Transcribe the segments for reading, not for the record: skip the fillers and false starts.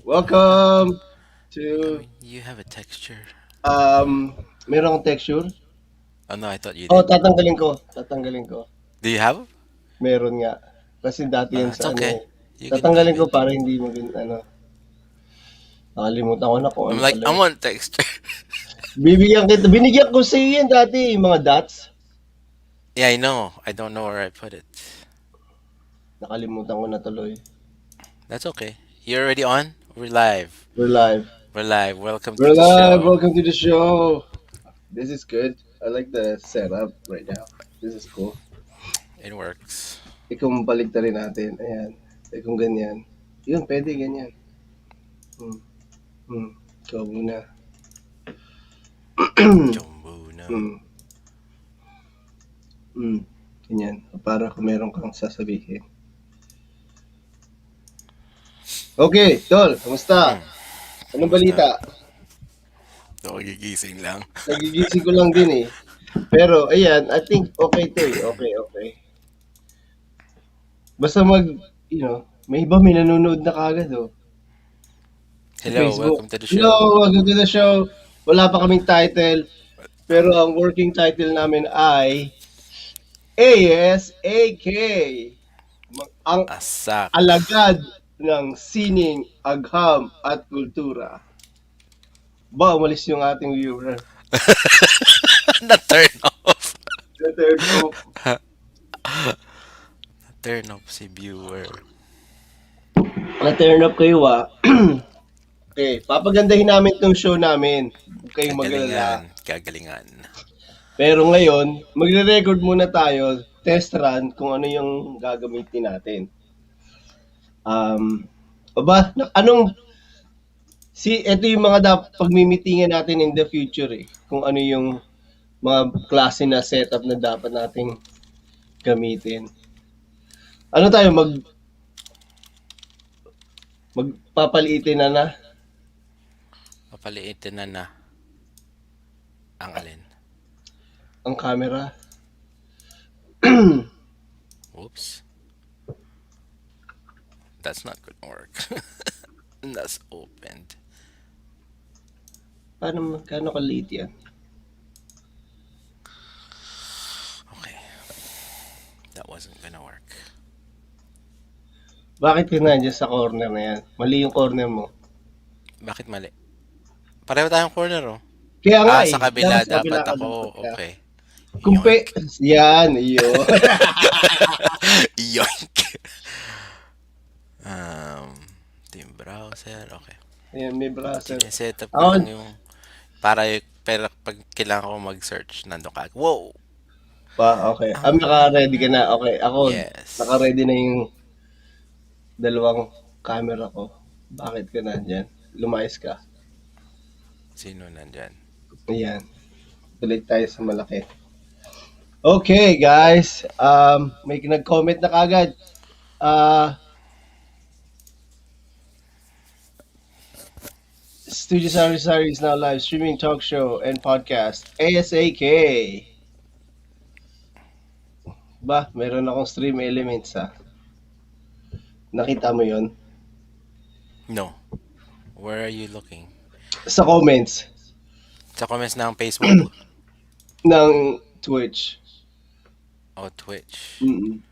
Welcome I to mean, you have a texture. meron akong texture. Oh no, I thought you Oh, did. tatanggalin ko. Do you have? Meron nga. Kasi dati yan It's sa ano okay. eh. You can leave Tatanggalin ko it. para hindi maging nakalimutan ko na kung I'm ano like, pala I yun. want texture. Binigyan ko sa iyo yan dati, yung mga dots. Yeah, I know. I don't know where I put it. Nakalimutan ko na tuloy. That's okay. You're already on? We're live. We're live. We're live. Welcome to We're the live. show. Welcome to the show. This is good. I like the setup right now. This is cool. It works. Kung baligtarin natin. Ayan. Kung ganyan. Yun, pwede ganyan. Hmm. Hmm. Ikaw muna. Jombuna. Hmm. Hmm. Ganyan. Para kung meron kang sasabihin. Okay, Tol. Kamusta? Hmm. Anong Kamusta? balita? So, gigising lang. Nagigising ko lang din eh. Pero, ayan, I think okay to eh. Okay, okay. Basta may iba may nanonood na kagad oh. Sa Hello, Facebook. welcome to the Hello, show. welcome to the show. Wala pa kaming title. Pero ang working title namin ay A.S.A.K. Ang A.S.A.K. alagad ng sining, agham at kultura. Ba, umalis yung ating viewer. Na-turn off. Na-turn off. Turn off si viewer. Na-turn off kayo Okay, papagandahin namin tong show namin. Huwag kayong Kagalingan. magalala. Kagalingan. Pero ngayon, magre-record muna tayo, test run, kung ano yung gagamitin natin. Ito yung mga pagmimitingan natin in the future eh. Kung ano yung mga klase na setup na dapat nating gamitin. Ano tayo, magpapaliitin na Papaliitin na ang alin. ang camera. Oops. That's not gonna work. That's opened. Magkano kaliit yan? Okay. That wasn't gonna work. Bakit ka nandiyan sa corner na yan? Mali yung corner mo. Bakit mali? Pareho tayong corner, oh. Kaya nga Sa eh, dapat kabila sa kabila dapat ka ako. dapat ka. Okay. Kumpe, Yoink. yan, iyo. Yoink. Um, Team browser. Okay. Ayan, may browser. Sineset up ko Ako, lang yung pero pag kailangan ko mag-search, nandun ka. Wow! okay. Naka-ready ka Ah, na. Okay, ako, yes. naka-ready na yung dalawang camera ko. Bakit ka nandyan? Lumayas ka. Sino nandyan? Ayan, balik tayo sa malaki. Okay, guys. May nag-comment na kagad. Studio Sari Sari is now live streaming talk show and podcast. A.S.A.K. Meron akong stream elements Nakita mo yon No. Where are you looking? sa comments Sa comments ng Facebook? ng Twitch. O Twitch? Mm-mm.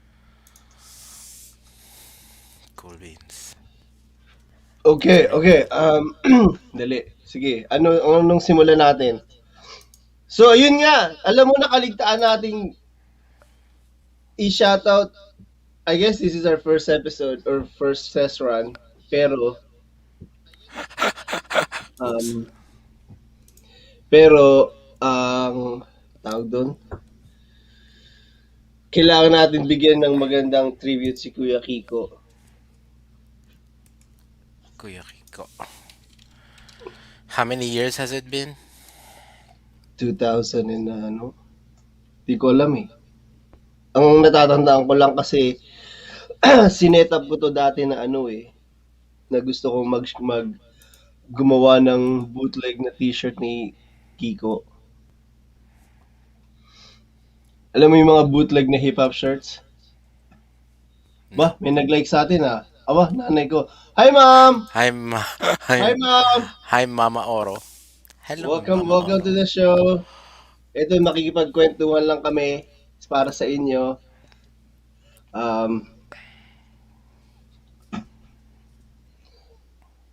Cool beans. Okay, Very okay. cool. Dali. Sige. Anong simulan natin? So, ayun nga. Alam mo, nakaligtaan nating i-shoutout. I guess this is our first episode or first test run. Pero, Oops. um, pero, ang tawag doon, kailangan natin bigyan ng magandang tribute si Kuya Kiko. Kuya Kiko. How many years has it been? 2000 and di ko alam eh. Ang natatandaan ko lang kasi sinet up ko to dati na na gusto kong gumawa ng bootleg na t-shirt ni Kiko. Alam mo yung mga bootleg na hip-hop shirts? Bah, No. may nag-like sa atin ah. Aba, nanay ko. Hi ma'am! Hi, Hi hi, ma'am! hi, Mama Oro. Hello, Welcome, Mama welcome to Oro. the show. Ito, makikipagkwentuhan lang kami para sa inyo. Um,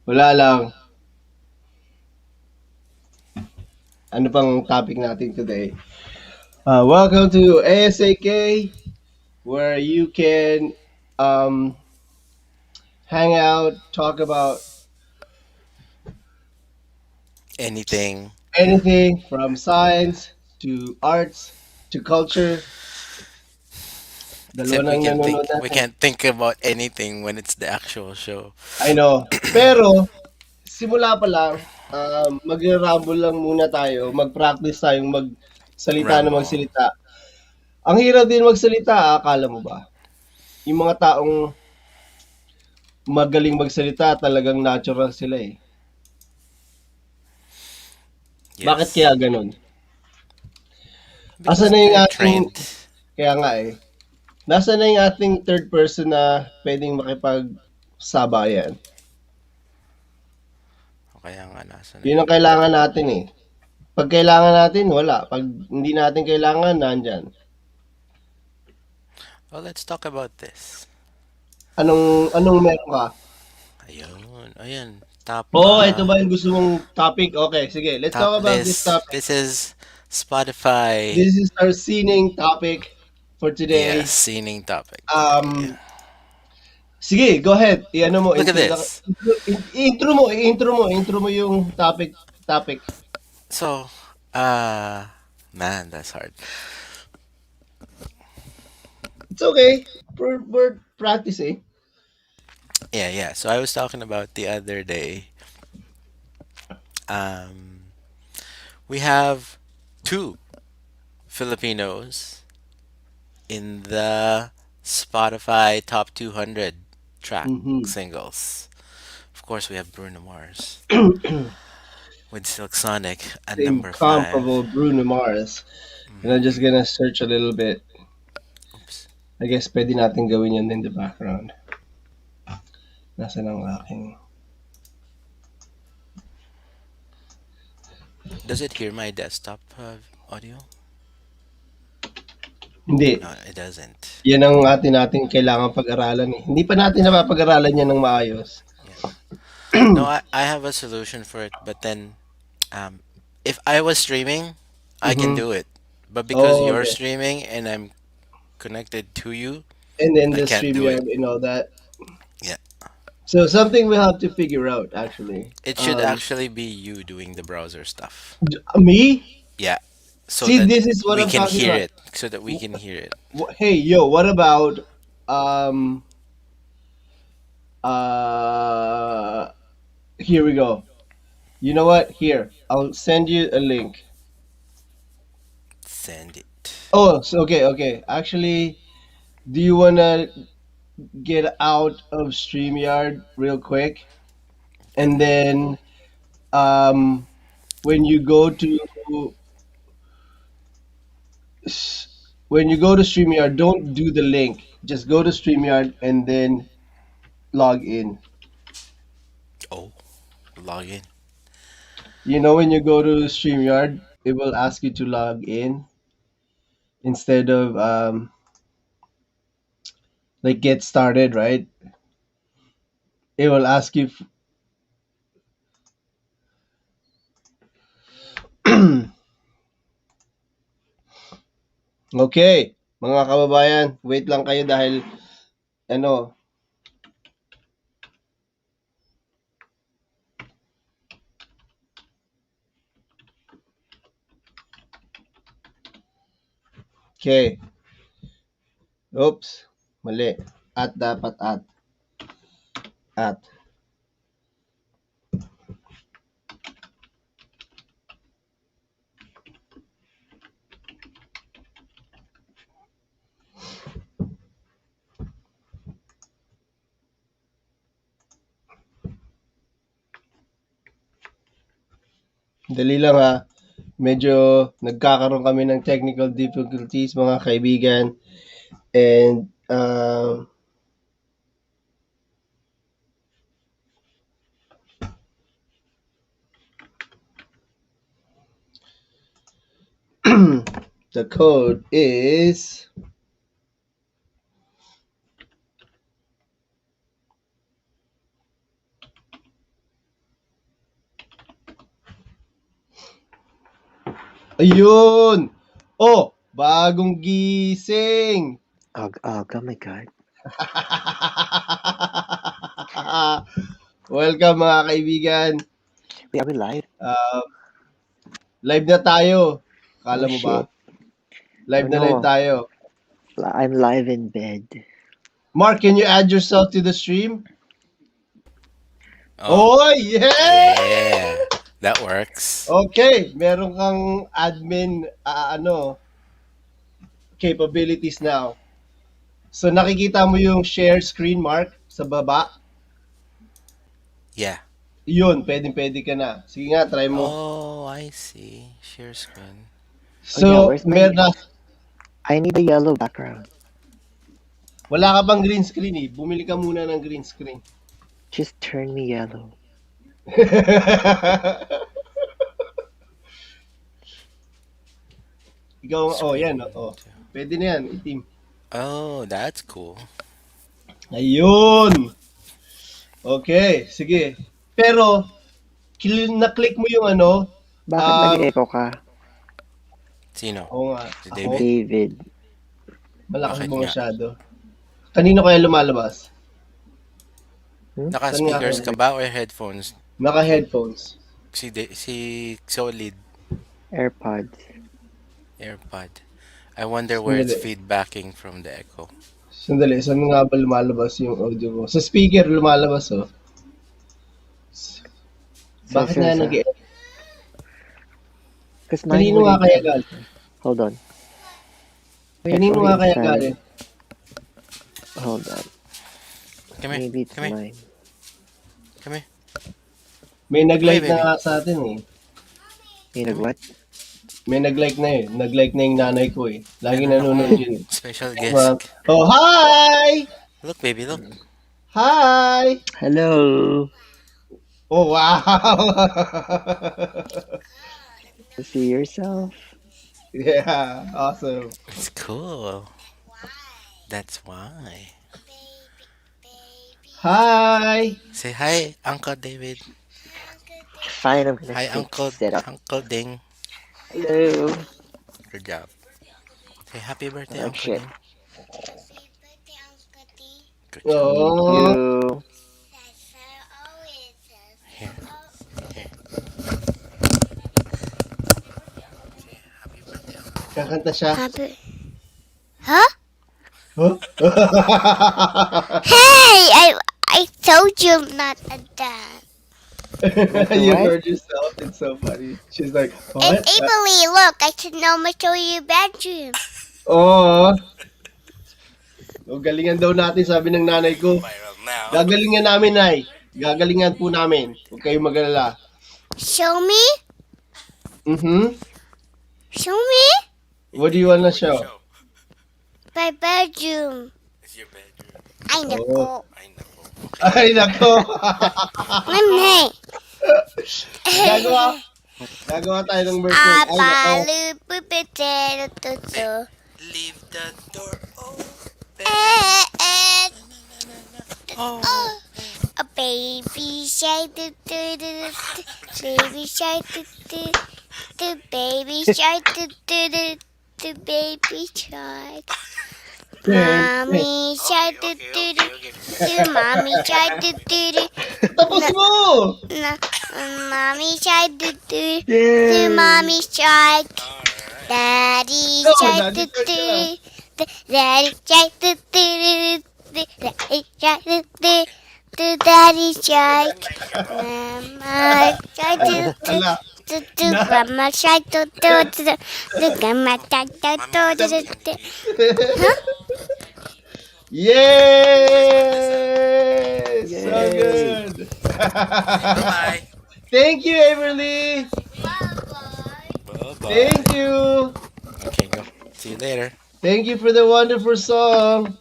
wala lang. Ano pang topic natin today? Welcome to A.S.A.K, where you can um, hang out, talk about Anything anything from science to arts to culture. Dalawa except nang nanonood we natin. can't think about anything when it's the actual show. I know. Pero, simula pa lang, magra-rumble lang muna tayo. Mag-practice tayong magsalita na Ramble. magsalita. Ang hirap din magsalita, akala mo ba? Yung mga taong magaling magsalita, talagang natural sila eh. Bakit kaya Yes. ganun? Asan Because na yung they're ating, trained. kaya nga eh, nasa na yung ating third person na pwedeng makipagsabayan? O kaya nga nasa na Yun yun. ang kailangan natin eh. Pag kailangan natin, wala. Pag hindi natin kailangan, nandyan. Well, let's talk about this. Anong meron ka? Ayun. Ayun. Top, Oh, ito ba yung gusto mong topic? Okay, sige. Let's top talk about this list. topic. This is Spotify. This is our scening topic for Yeah, today. scening topic today. Um, Sige, go ahead. I-ano mo, Look at this. intro mo yung topic. So, uh, man, that's hard. It's okay. We're practicing. Yeah, yeah. So I was talking about the other day. Um, we have two Filipinos in the Spotify top 200 track Mm-hmm. singles. Of course, we have Bruno Mars with Silk Sonic at The number incomparable 5. Bruno Mars. And I'm just Hmm. gonna search a little bit. Oops. I guess pwede natin gawin yan in the background. Nasaan ang aking... Does it hear my desktop audio? Hindi. No, it doesn't. Yan ang nating kailangan pag-aralan eh. Hindi pa natin napapag-aralan yan ng maayos. Yeah. No, I have a solution for it, but then if I was streaming, I can Mm-hmm. do it. But because Oh, you're okay. streaming and I'm connected to you, And then I the can't do it. StreamYard and all that. Yeah. So something we'll have to figure out actually. It should actually be you doing the browser stuff. Me? Yeah. So See, that this is what we I'm can talking hear about. it. So that we can hear it. Hey, yo, what about um uh here we go. You know what? Here, I'll send you a link. Send it. Oh, so, okay. Actually, do you wanna get out of StreamYard real quick? And And then um when you go to when you go to StreamYard, don't do the link. Just go to StreamYard and then log in. oh, log in. You know, when you go to StreamYard, it will ask you to log in instead of like get started, right? It will ask you. Okay, mga kababayan, wait lang kayo dahil ano, okay. Oops, mali. At dapat at. Dali lang ha. Medyo nagkakaroon kami ng technical difficulties mga kaibigan. And The code is ayun. Oh, bagong gising. Oh my God. Welcome mga kaibigan. Wait, are we live? Uh, live na tayo. Oh Kala mo ba? shit. Live Oh na live no. tayo. I'm live in bed. Mark, can you add yourself to the stream? Oh, Oh, yeah! yeah. That works. Okay, meron kang admin capabilities now. So nakikita mo yung share screen, Mark, sa baba. Yeah. Yun, pwede ka na. Sige nga, try mo. Oh, I see. Share screen. Oh yeah, So, where's my na, I need a yellow background. wala ka bang green screen eh. Bumili ka muna ng green screen. Just turn me yellow. Ikaw, oh yan, Screen. oh. Pwede na yan, itim. Oh, that's cool. Ayun! Okay, sige. Pero, na-click mo yung Bakit nag-echo ka? Sino? oo nga, Si ako, David? David. malakas Bakit ba nga? masyado? Kanino kaya lumalabas? Saan nga Naka-speakers ako? ka ba or headphones? Naka-headphones. Si Solid AirPods. AirPod. I wonder where it's Sandali. feedbacking from the echo. Sandali, saan nga ba lumalabas yung audio ko? Sa speaker lumalabas, oh. So, Bakit nga nag Because mine Kanino nga wouldn't. kaya galing? Hold on. Wait, Kanino phone nga kaya inside. galing? Hold on. Come here. Maybe it's Come here. mine. Come here. May nag-like Come here, na baby. nga sa atin eh. May nag-what? May nag-like na eh. Nag-like na yung nanay ko eh. Lagi Meron nanonood akong yun eh. special Ma- guest. Oh, hi! Look, baby, look. Hi! Hello. Oh, wow! See yourself. Yeah, awesome. It's cool. That's why. Hi! Say hi, Uncle David. Fine, I'm gonna Hi, Uncle sit up. Uncle Ding. Hello. Good job. Say happy birthday, Oh Uncle shit. Ding. Good job. Thank Oh, you. Here. Here. Say happy birthday, Uncle. kakanta siya. Happy. Huh? Huh? Hey! I told you not a dad. You What? heard yourself. It's so funny. She's like, And what? Emily, look, I can now show you bedroom. Oh, oh, galingan daw natin, sabi ng nanay ko. Viral now. Gagalingan namin, Nay. Gagalingan po namin. Huwag kayong mag-alala. Show me? Mm-hmm. Show me? What do you wanna show? My bedroom. It's your bedroom. Ay, nako. I know. Ay, nako. Mami. Gagawa. Gagawa tayo ng version. Ay, nako. Apalupipitero tuto. Leave the door open. Oh. A baby shark, do do do do, baby shark, do do do, baby shark, do do do, do baby shark. Mommy shark, do do do, do mommy shark, do do do, Tapos mo! na, mommy shark, do do do, Yay! mommy shark. Alright. Daddy No, shark, Daddy do Shark do do, daddy shark, do do do, daddy shark, do do do, daddy shark. Mama shark, do do Ala. do do, grandma shark, do do do do, grandma shark, do do do do. Yay! So Yay. good. Bye-bye. Thank you, Everly. Bye-bye. Thank you. Okay, go. See you later. Thank you for the wonderful song.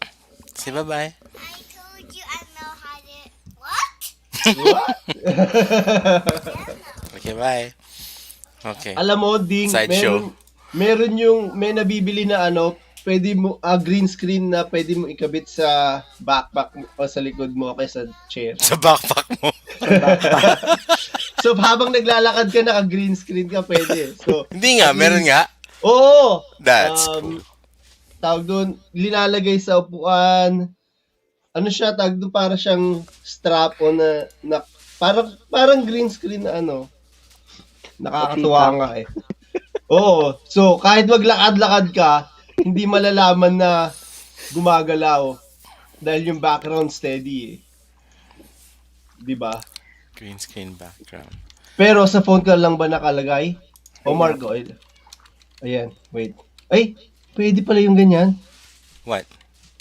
Say bye-bye. I told you I know how to. What? What? Okay, bye. Okay. Alam mo, Ding, Sideshow. meron yung may nabibili na pwede mo green screen na pwede mo ikabit sa backpack mo o sa likod mo o sa chair. Sa backpack mo. Sa backpack. So habang naglalakad ka naka green screen ka pwede. So Hindi nga, at meron least- nga. Oo. That's cool. Tawag doon, linalagay sa upuan. Ano siya, tawag doon, para siyang strap on na parang green screen na nakakatuwa Peacock. nga eh. Oo. So, kahit maglakad-lakad ka, hindi malalaman na gumagalaw dahil yung background steady eh. 'Di ba? Green screen background. Pero sa phone ka lang ba nakalagay? O Ayun. Marco, ayan, wait. Ay, pwede pala yung ganyan. What?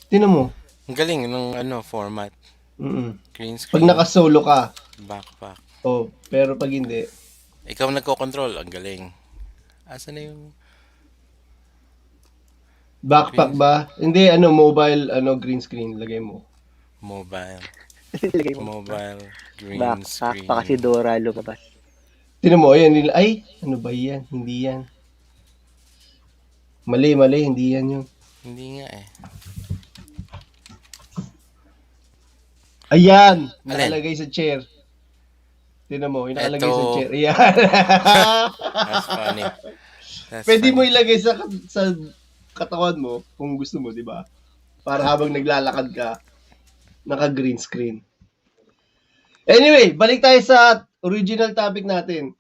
Tinan mo. Ang galing ng format. Mm. Green Pag screen naka-solo ka. backpack. Pero pag hindi. Ikaw nagko-control. Ang galing. Asa na yung Backpack ba? Hindi, mobile, green screen, lagay mo. mobile? Ilagay mo. Mobile green Backpack screen. pa kasi Dora lumabas. Tinan mo, ayan, ay, ano ba yan? Hindi yan. Mali, hindi yan yun. Hindi nga eh. Ayan, Alin? nakalagay sa chair. Tinan mo, yung nakalagay sa Eto. chair. Ayan. That's funny. That's Pwede mo funny. ilagay sa katawan mo kung gusto mo, di ba? Para habang naglalakad ka, naka-green screen. Anyway, balik tayo sa original topic natin.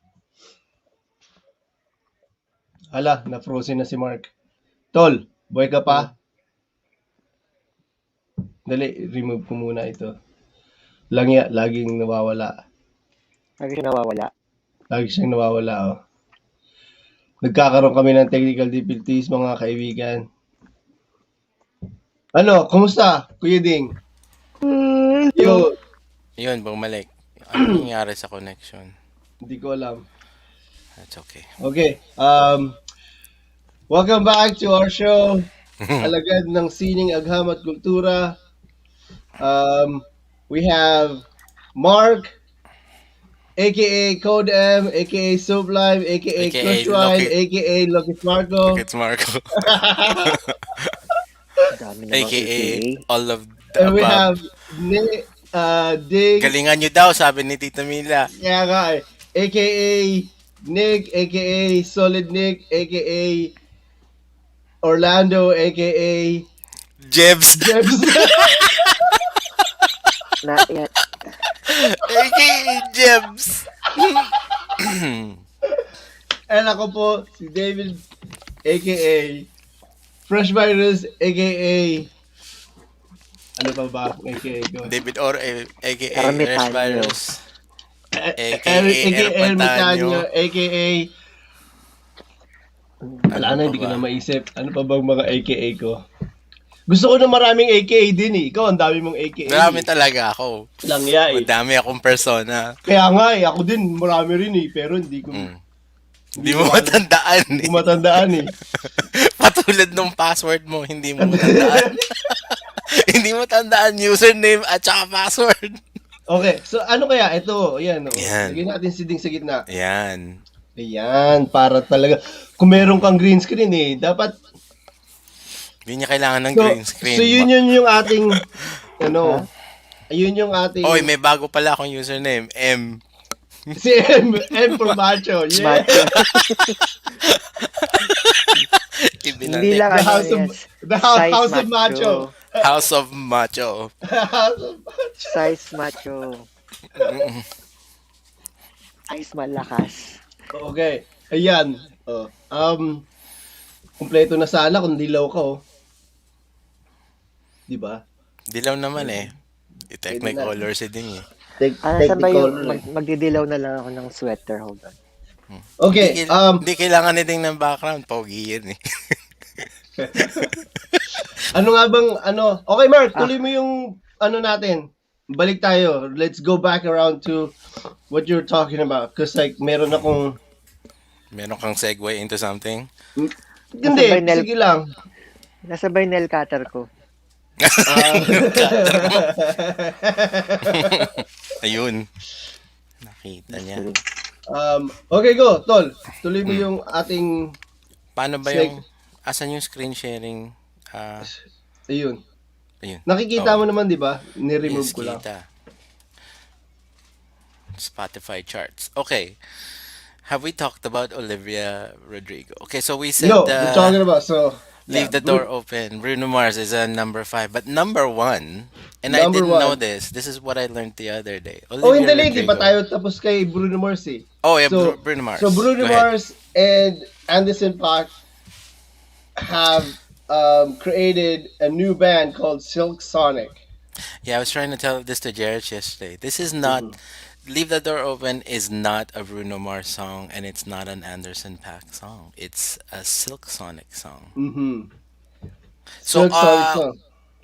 Hala, na-frozen na si Mark. Tol, buhay ka pa? Dali, remove ko muna ito. Langya, laging nawawala. Lagi siya nawawala. Lagi siyang nawawala, oh. Nagkakaroon kami ng technical difficulties, mga kaibigan. Kumusta, Kuya Ding? Yo, Yun, bumalik. Ano nangyari sa connection? hindi ko alam. That's okay. Okay, welcome back to our show. Alagad ng sining Agham at Kultura. We have Mark, aka Code M, aka Sublime, aka AKA Crushwine, Loki. aka Lucas Marco. It's Marco. Dami namang AKA AKA. all of the And we have above. Dig, Galingan nyo daw, sabi ni Tita Mila. kaya nga eh, aka Nick, aka Solid Nick, aka Orlando, aka Jebs. Jebs. Yan. AKA Jebs. And ako po, si David, aka Fresh Virus, aka ano pa ba ang aka ko? David Or, AKA Ermitanyo. Fresh Virus. aka Ermitanyo, aka wala Ano na, pa hindi ko ba? na maisip. Ano pa bang mga aka ko? Gusto ko na maraming aka din eh. Ikaw, ang dami mong aka. Marami talaga ako. Langya eh. Madami akong persona. Kaya nga eh, ako din, marami rin eh. Pero hindi ko Hindi mo matandaan hindi eh. ko matandaan eh. Patulad nung password mo, hindi mo matandaan. Hindi mo tandaan username at saka password. Okay, so ano kaya? Ito, ayan. Yan. Lagyan natin si Ding sa gitna. Ayan. Ayan, para talaga. Kung meron kang green screen eh, dapat. Hindi niya kailangan ng So, green screen. so yun yung ating, yun yung ating, Oy, may bago pala akong username. M. si M for macho. Yeah. Macho. Ibinalik. Hindi lang The ano house of, yes. the Size house of macho. House of Macho. House of macho. Size macho. Size malakas. Okay, ayan. Kumpleto na sana kung dilaw ka Di ba? Dilaw naman eh. Pwede na. Technicolor si Ding eh. Saan ba yung magdidilaw na lang ako ng sweater? Hold on. Okay, Hindi kailangan ni Ding ng background. Pogi yan eh. ano nga bang, okay Mark, tuloy mo yung, natin. Balik tayo. Let's go back around to what you're talking about. Cause like, meron akong, Meron kang segue into something? hindi, Nasabay nail- sige lang. Nasabay nail cutter ko. Ayun. Nakita niya. Okay, go, Tol. Tuloy mo yung ating Paano ba It's yung, like, asan yung screen sharing? Ah, ayun. ayun. Nakikita Oh, mo naman, di ba? Ni-remove yes, ko lang. kita. Spotify charts. Okay. Have we talked about Olivia Rodrigo? Okay, so we said No, we're talking about, so, yeah, Leave the Door Open. Bruno Mars is a number five. But number one, and I number didn't know one. this. This is what I learned the other day. Oh, Olivia hindi late, di pa Rodrigo. tayo tapos kay Bruno Mars eh. Oh yeah, So, Bruno so Mars. Bruno Go ahead. Mars and Anderson Paak have created a new band called Silk Sonic. Yeah, I was trying to tell this to Jared yesterday. This is not Mm-hmm. Leave the Door Open is not a Bruno Mars song, and it's not an Anderson Paak song. It's a Silk Sonic song. Mm-hmm. So Silk Sonic song.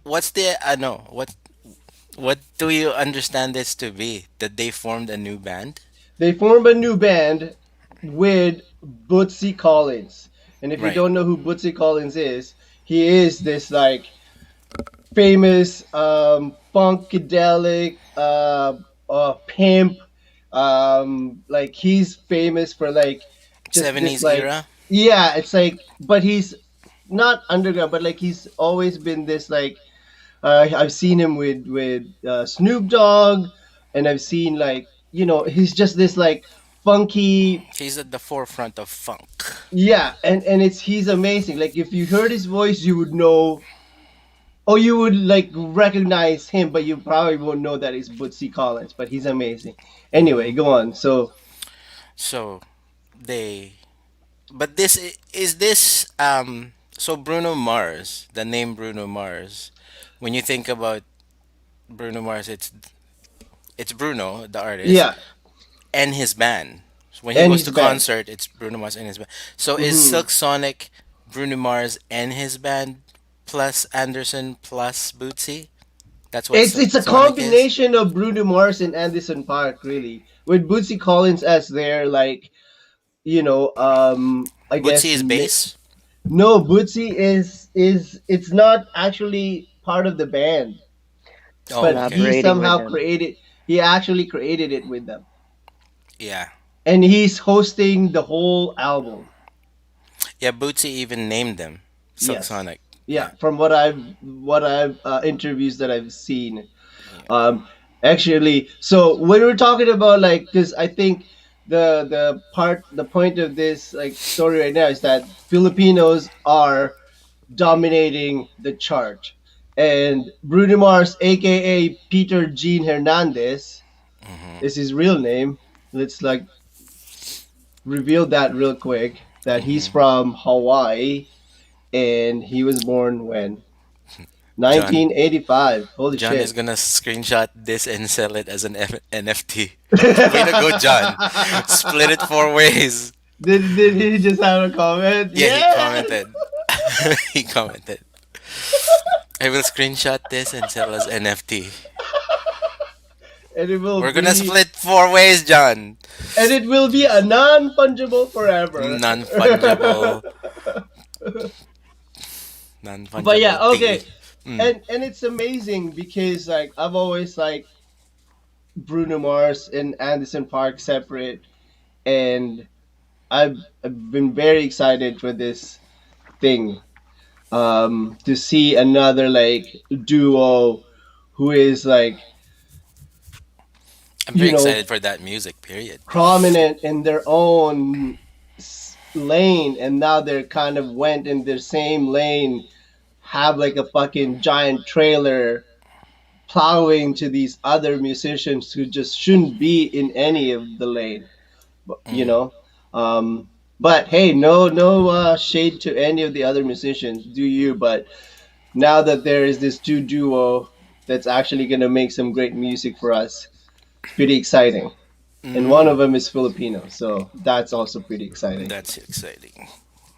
what's the no, what do you understand this to be? That they formed a new band? They formed a new band with Bootsy Collins. And if you Right. don't know who Bootsy Collins is, he is this like famous funkadelic pimp. Like he's famous for like just this 70s like, era? yeah, it's like, but he's not underground, but like he's always been this like, I've seen him with Snoop Dogg, and I've seen like, he's just this like funky. He's at the forefront of funk. Yeah, and it's he's amazing. Like if you heard his voice, you would know. Oh, you would like recognize him, but you probably won't know that it's Bootsy Collins. But he's amazing. Anyway, go on. So So they but this is this so Bruno Mars, the name Bruno Mars, when you think about Bruno Mars, it's Bruno, the artist, yeah, and his band. So when he and goes his to band. concert, it's Bruno Mars and his band. So is Hmm. Silk Sonic Bruno Mars and his band plus Anderson plus Bootsy? That's what It's Silk it's a Sonic is? combination of Bruno Mars and Anderson Park, really, with Bootsy Collins as their like, I Bootsy guess is bass? no, Bootsy is it's not actually part of the band, Just Oh, but okay. he collaborating with somehow them. created. He actually created it with them, Yeah. and he's hosting the whole album. Yeah, Bootsy even named them Silk Yes, Sonic. yeah. Yeah. From what I've interviews that I've seen, Yeah. um, actually. So when we're talking about like, because I think the point of this like story right now is that Filipinos are dominating the chart. And Bruno Mars, aka Peter Gene Hernandez, Mhm. is his real name. Let's like reveal that real quick. That he's Mhm. from Hawaii and he was born when John 1985. Holy John is shit. gonna screenshot this and sell it as an NFT. Way to go, John. Split it four ways. did he just have a comment? Yeah, he Yes. commented. He commented. I will screenshot this and sell as NFT. And it will We're gonna be split four ways, John. and it will be a non-fungible forever. Non fungible, non But fungible yeah, T. okay. Mm. And it's amazing because like I've always like Bruno Mars and Anderson Park separate, and I've been very excited for this thing, to see another like duo who is like, I'm very you know excited for that music. Period. prominent in their own lane, and now they're kind of went in their same lane, have like a fucking giant trailer plowing to these other musicians who just shouldn't be in any of the lane, you Mm. know. But hey, no shade to any of the other musicians, do you? But now that there is this two duo that's actually gonna make some great music for us, it's pretty exciting. And one Mm. of them is Filipino, so that's also pretty exciting. That's exciting.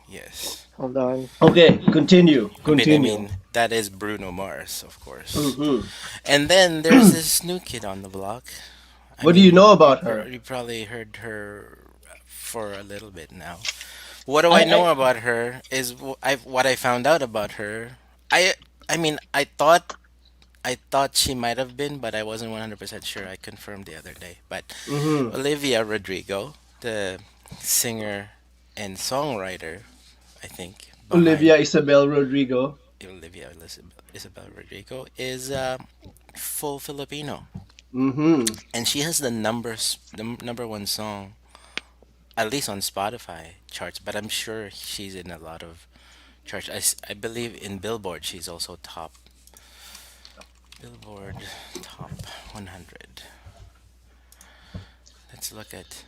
Yes. Hold on. Okay, continue, I continue. mean, that is Bruno Mars, of course. Hmm. And then there's this new kid on the block. I What do you mean, know about her? you probably heard her for a little bit now. What do I I know about her is what I found out about her. I I mean, I thought she might have been, but I wasn't 100% sure. I confirmed the other day. But mm-hmm. Olivia Rodrigo, the singer and songwriter, I think, Olivia behind Isabel Rodrigo. Olivia Isabel Rodrigo, is full Filipino, Mm-hmm. and she has the number one song, at least on Spotify charts. But I'm sure she's in a lot of charts. I believe in Billboard she's also top. Billboard top 100. Let's look at.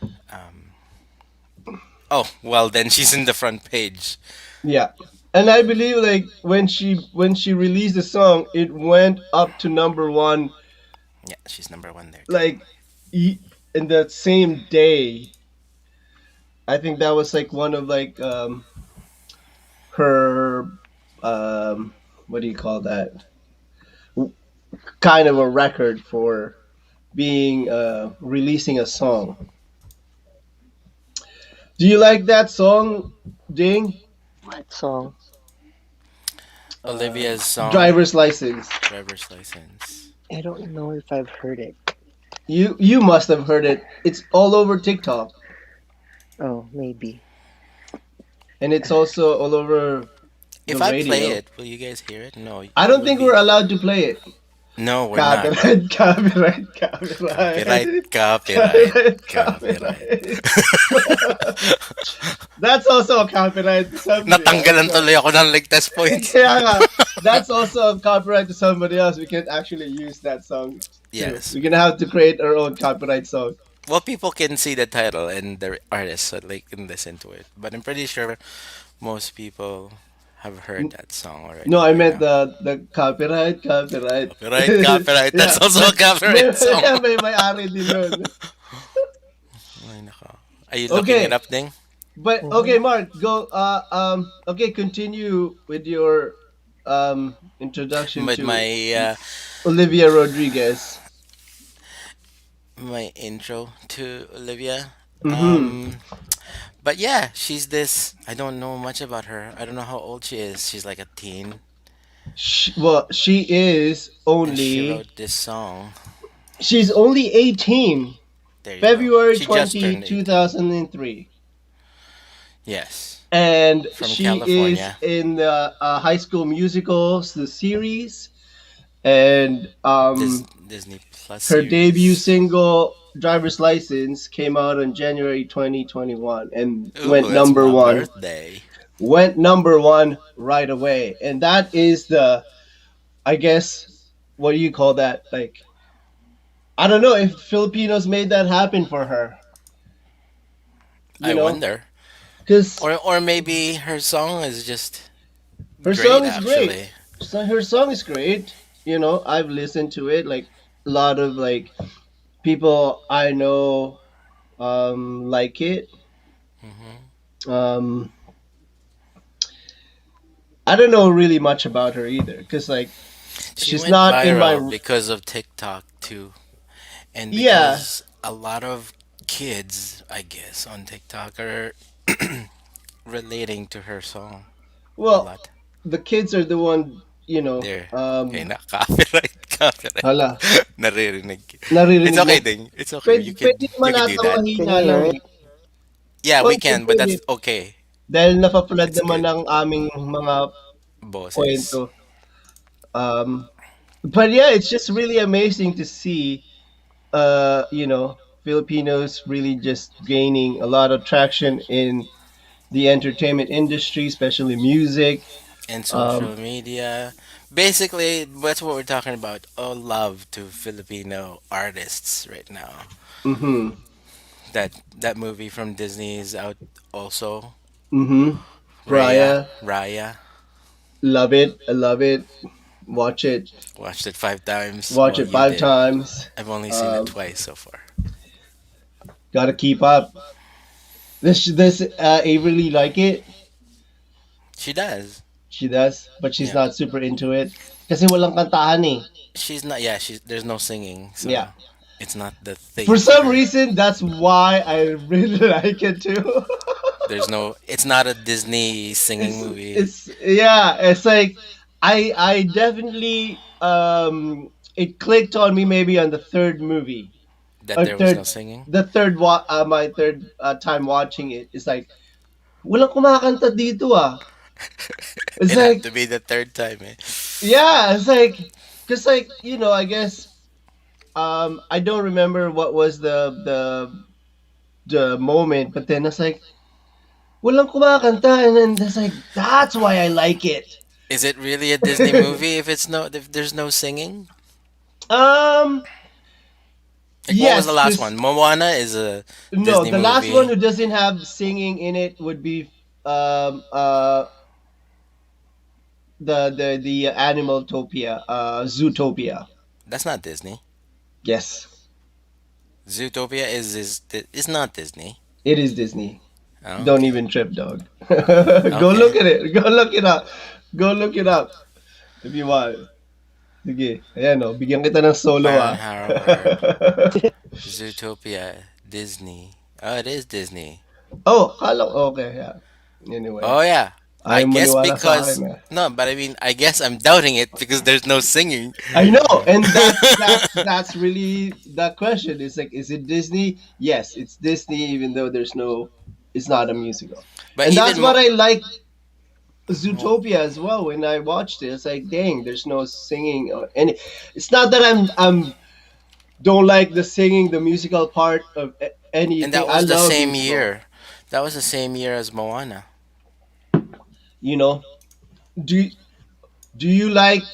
Oh well, then she's in the front page. Yeah. And I believe like when she released the song, it went up to number one Yeah, she's number one there too. like e- in that same day. I think that was like one of like her um what do you call that? Kind of a record for being releasing a song. Do you like that song, Ding? What song? Uh, Olivia's song, Driver's License. driver's license. I don't know if I've heard it. You must have heard it. It's all over TikTok, Oh, maybe. and it's also all over the If I play radio. it, will you guys hear it? No, it I don't would think be. we're allowed to play it. No, we're not. Copyright, copyright, Copyright, copyright, copyright, copyright, copyright. copyright. That's also a copyright to somebody else. Natanggalan tuloy ako ng ligtas points. Kaya nga, that's also a copyright to somebody else. We can't actually use that song too. Yes. We're gonna have to create our own copyright song. Well, people can see the title and the artist, so they can listen to it. But I'm pretty sure most people have heard that song No, already I by meant now. the copyright, copyright. Copyright, copyright. That's Yeah, also a copyright song. yeah, may ari din nun. Ay, nako. Are you looking it Okay, up, Ding? but Mm-hmm. okay, Mark, go. Okay, continue with your introduction But to my Olivia Rodriguez. my intro to Olivia. Mm-hmm. Um, but yeah, she's this. I don't know much about her. I don't know how old she is. She's like a teen, She is and she only wrote this song. she's only 18. There you go. February She just 20, turned 18. 2003. Yes, And from she is California. in the High School Musicals, the series, and Disney Plus her debut series. single "Driver's License" came out on January 2021 and Ooh, went that's number my one. birthday. Went number one right away, and that is the, I guess, what do you call that? Like, I don't know if Filipinos made that happen for her. You I know, wonder. because Or maybe her song is just her song great is great. actually. So her song is great. You know, I've listened to it. Like a lot of like people I know like it. Hmm. Um, I don't know really much about her either, because like She she's went not in viral my. because of TikTok too, and Yeah, because a lot of kids, I guess, on TikTok are relating to her song a well, lot. the kids are the one. There. Okay na. Copyright. Copyright. Hala, Naririnig. It's naririnig mo. okay, Ding. It's okay. Pwede, pwede naman You could do ata that. Can mahina you lang hear it? eh. Yeah, we Pwede, can, but pwede. that's okay. Dahil napapulad It's naman good. ng aming mga Bosses. kwento. Um, but yeah, it's just really amazing to see, Filipinos really just gaining a lot of traction in the entertainment industry, especially music. And Um, social media. Basically, that's what we're talking about. All love to Filipino artists right now. mm-hmm, That movie from Disney is out also. mm-hmm. Raya, Raya, Raya. love it. I love it. Watch it. Watched it 5 times. Watch Well, it you five did. times. I've only seen it Um, twice so far. gotta keep up. This I really like it. She does. She does, but she's Yeah. not super into it. Kasi walang kantahan eh. She's not. Yeah. There's no singing, Yeah. so it's not the For thing for some her. reason, that's why I really like it too. There's no. It's not a Disney singing it's movie it's yeah. It's like I definitely it clicked on me maybe on the third movie that or there was no third singing. the third my third time watching it. It's like walang kumakanta dito ah. It's It had like, to be the third time, eh? yeah, it's like, cause like, I guess, I don't remember what was the moment, but then it's like, walang kumakanta, and then it's like, that's why I like it. Is it really a Disney movie if there's no singing? um, Like what was the yes, last cause one? Moana is a no, Disney the last one movie. who doesn't have singing in it would be um uh the Animaltopia, Zootopia. That's not Disney. Yes, Zootopia is not Disney. it is Disney. Oh, Don't okay. even trip, dog. Go Okay. look at it. Go look it up. Go look it up if you want. Sige. Ayan o. Bigyan kita ng solo Byron ah. Howard, Zootopia, Disney. Oh, it is Disney. Oh, kala ko. Okay, yeah. Anyway. Oh yeah. I Ayaw guess maniwala sa akin because ah. no, but I mean, I guess I'm doubting it because there's no singing. I know, and that's really the question. It's like, is it Disney? Yes, it's Disney, even though it's not a musical, But and that's even what I like Mo- Zootopia as well. When I watched it, it's like, dang, there's no singing or any. It's not that I'm don't like the singing, the musical part of and anything. that I was the love same musical. year. That was the same year as Moana. You know, do do you like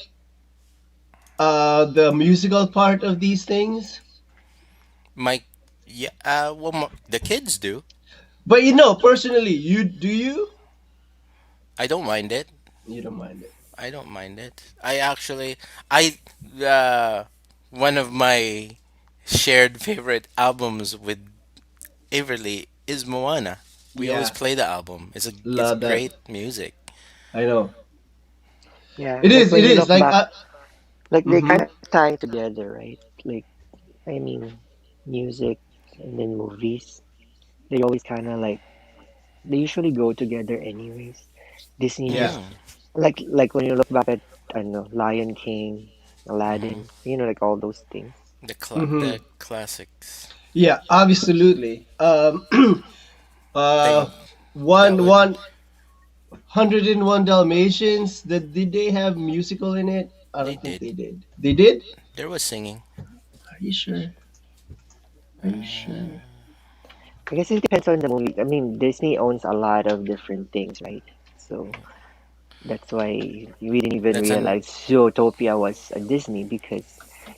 the musical part of these things? My yeah, well, the kids do. But personally, you? I don't mind it. You don't mind it. I don't mind it. I actually, I uh, one of my shared favorite albums with Everly is Moana. We always Yeah, play the album. It's love that. great music. I know. Yeah, It like is. when It you is look like. back, like they Mm-hmm. kind of tie together, right? Like, I mean, music and then movies, they always kind of like, they usually go together anyways. Disney Yeah. just, Hmm like when you look back at, I don't know, Lion King, hmm Aladdin, like all those things. Mm-hmm. The classics. Yeah. Absolutely. They Uh, that one would 101 Dalmatians. Did they have musical in it? I they don't think did. they did. They did. There was singing. Are you sure? Are you sure? Uh, I guess it depends on the movie. I mean, Disney owns a lot of different things, right? So that's why we didn't even that's an realize Zootopia was a Disney because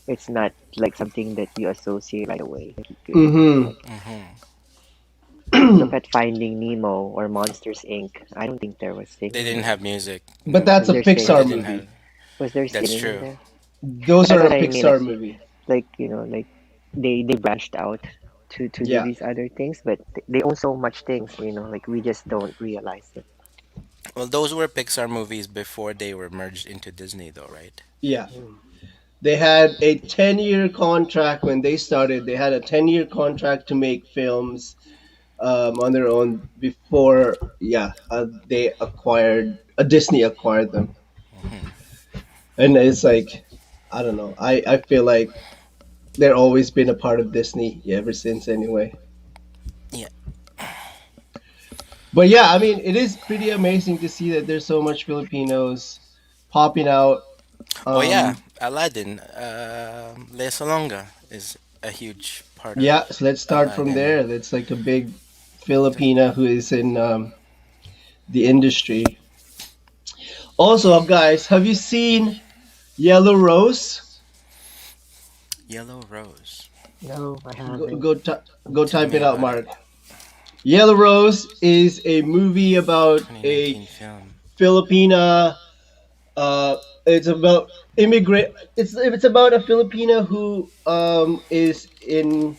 it's not like something that you associate right away. Like you could Mm-hmm. like hmm look at Finding Nemo or Monsters Inc. I don't think there was They singing didn't there. have music, But that's Was a there or they Pixar singing? didn't have. movie. Was there That's singing in true. there? Those That's are what a I mean. Pixar movie. Like like they branched out to do Yeah. these other things, but they own so much things. Like we just don't realize it. Well, those were Pixar movies before they were merged into Disney, though, right? Yeah. Mm. They had a 10-year contract when they started. They had a 10-year contract to make films on their own before, yeah, they acquired, Disney acquired them. hmm And it's like, I don't know. I feel like they're always been a part of Disney ever since anyway. Yeah. But yeah, I mean, it is pretty amazing to see that there's so much Filipinos popping out. Oh yeah, Um, Aladdin. Lea Salonga is a huge part of yeah, so let's start from Aladdin. there. That's like a big Filipina who is in the industry. Also, guys, have you seen Yellow Rose? Yellow Rose. No, I Go haven't. go, go Tell type me it out, about it. Mark. Yellow Rose is a movie about a 2019 film. Filipina. It's about immigrant. It's about a Filipina who is in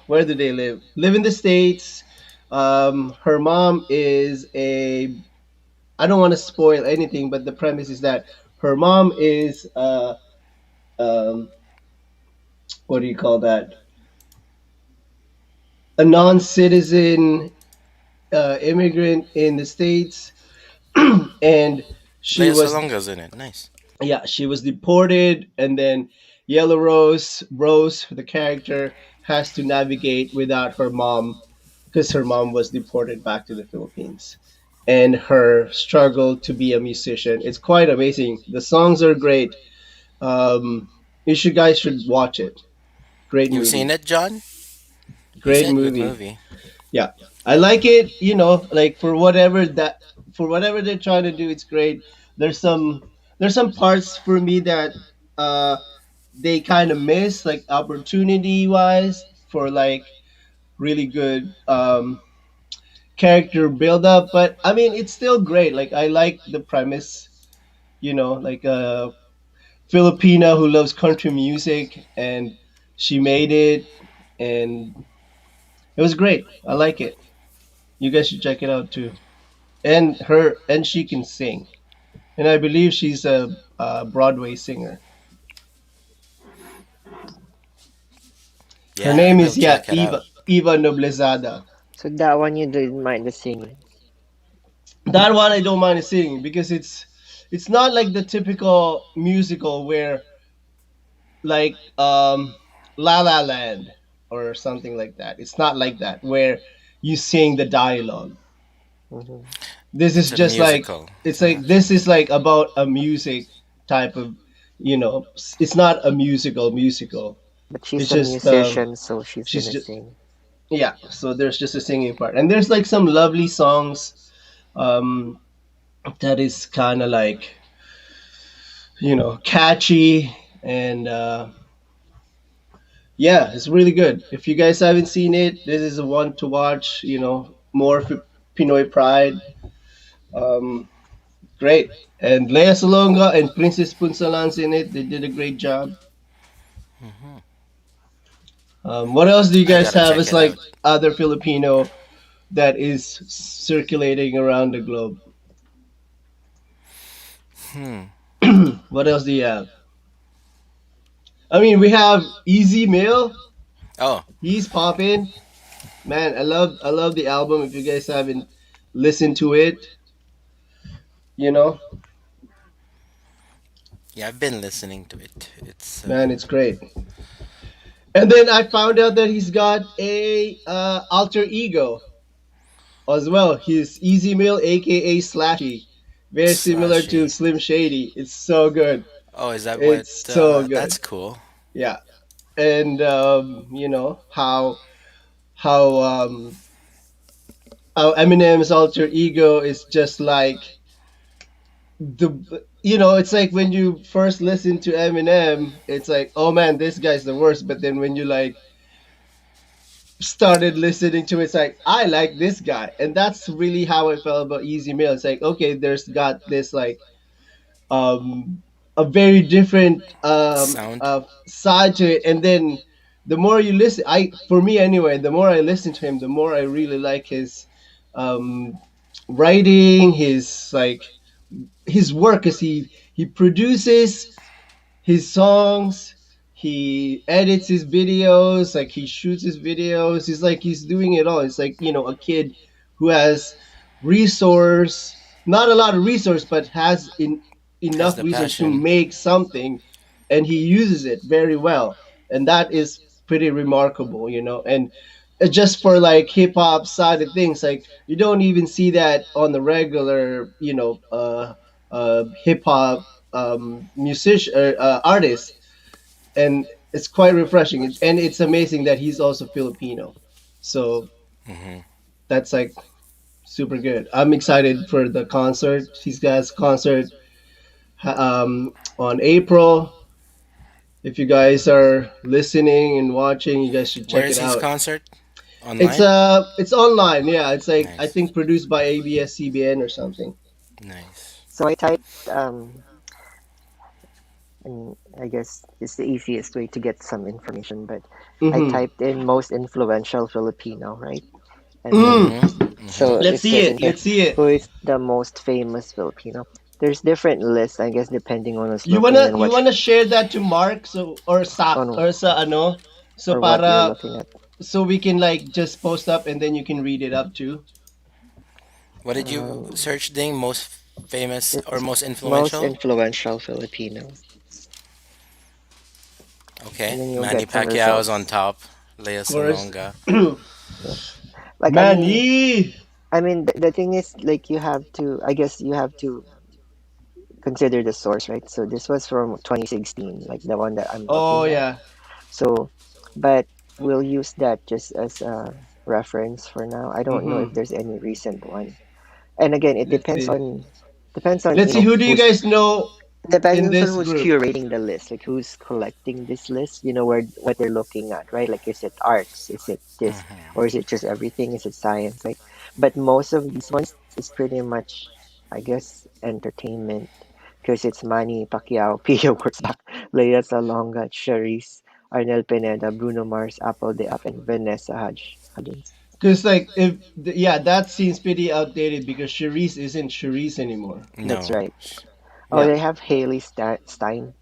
where do they live? Live in the States. Her mom is a. I don't want to spoil anything, but the premise is that her mom is um what do you call that? A non-citizen immigrant in the States, and she Lea was, Salonga's in it. Nice. yeah, she was deported, and then Rose, the character, has to navigate without her mom because her mom was deported back to the Philippines, and her struggle to be a musician. It's quite amazing. The songs are great. Um, you should guys should watch it. Great You've seen movie. it, John? You Great said good movie. movie. Yeah, I like it. You know, like for whatever they're trying to do, it's great. There's some there's some parts for me that uh they kind of miss, like opportunity wise, for like really good character build up. But I mean, it's still great. Like I like the premise. You know, like a Filipina who loves country music, and she made it, and it was great. I like it. You guys should check it out too. And she can sing, and I believe she's a Broadway singer. Her Yeah, I name will is, yeah, check it out. Eva Noblezada. So that one you didn't mind the singing. That one I don't mind singing because it's not like the typical musical where like La La Land or something like that. It's not like that where you sing the dialogue. Hmm. This is It's a just like, musical. it's It's an like actual this is musical. like about a music type of, it's not a musical. But It's she's a just musician, so she's she's gonna just, sing. yeah, so there's just a singing part, and there's like some lovely songs um that is kind of like, catchy, and yeah, it's really good. If you guys haven't seen it, this is a one to watch. More for Pinoy pride. um Great. And Lea Salonga and Princess Punsalan's in it. They did a great job. What else do you I guys gotta have check as it out. like other Filipino that is circulating around the globe? Hmm. What else do you have? I mean, we have Easy Mail. Oh, He's popping. Man, I love the album. If you guys haven't listened to it, you know, yeah, I've been listening to it. It's man, it's great. And then I found out that he's got a alter ego as well. He's Easy Mail, aka Slashy, very similar to slushy. Slim Shady. It's so good. Oh, is that what? It's so good. That's cool. Yeah, and how Eminem's alter ego is just like it's like when you first listen to Eminem, it's like, oh man, this guy's the worst. But then when you like started listening to it, it's like, I like this guy, and that's really how I felt about Easy Mail. It's like, okay, there's got this like um a very different Sound. side to it, and then the more you listen, I for me anyway, the more I listen to him, the more I really like his um writing, his like his work, as he produces his songs, he edits his videos, like he shoots his videos. He's like he's doing it all. It's like, a kid who has resource, not a lot of resource, but has Has enough the resource to passion. make something, and he uses it very well, and that is pretty remarkable. And just for like hip hop side of things, like you don't even see that on the regular, hip hop musician artist, and it's quite refreshing. And it's amazing that he's also Filipino, so Hmm. that's like super good. I'm excited for the concert. He's got his concert on April. If you guys are listening and watching, you guys should Where check is it his out. concert? It's Online? it's online. Yeah, it's like I Nice. think produced by ABS-CBN or something. Nice. So I typed, and I guess it's the easiest way to get some information, but I Mm-hmm. typed in most influential Filipino, right? And then, Mm. Mm-hmm. Mm-hmm. so Let's it see says in it. here, Let's see it. who is the most famous Filipino? There's different lists, I guess, depending on who's You looking wanna and you wanna share that to Mark, so or Sak on or sa ano, so or what you're para looking at. so we can like just post up and then you can read it up too. What did you Um, search, Ding? Most famous or it's most most influential? influential Filipino, Okay. and then you'll Manny get some Pacquiao's on results. top. Lea Of course. Salonga. Yeah. Like, Manny. I mean, the thing is, like, you have to, I guess you have to consider the source, right? So this was from 2016, like the one that I'm Oh looking at. yeah. So, but we'll use that just as a reference for now. I don't know if Mm-hmm. there's any recent one. And again, it Let's see. depends on, Let's see. Who do you guys know in depends on this who's group? curating the list, like who's collecting this list, where what they're looking at, right? Like, is it arts? Is it this? Or is it just everything? Is it science, right? But most of these ones is pretty much, I guess, entertainment because it's Manny Pacquiao, Pio Wurtzbach, Lea Salonga, Charisse, Arnel Pineda, Bruno Mars, Apple de Up, and Vanessa Hudgens. Because like if yeah, that seems pretty outdated because Charisse isn't Charisse anymore. That's No. right. Oh, Yeah. they have Haley Steinfeld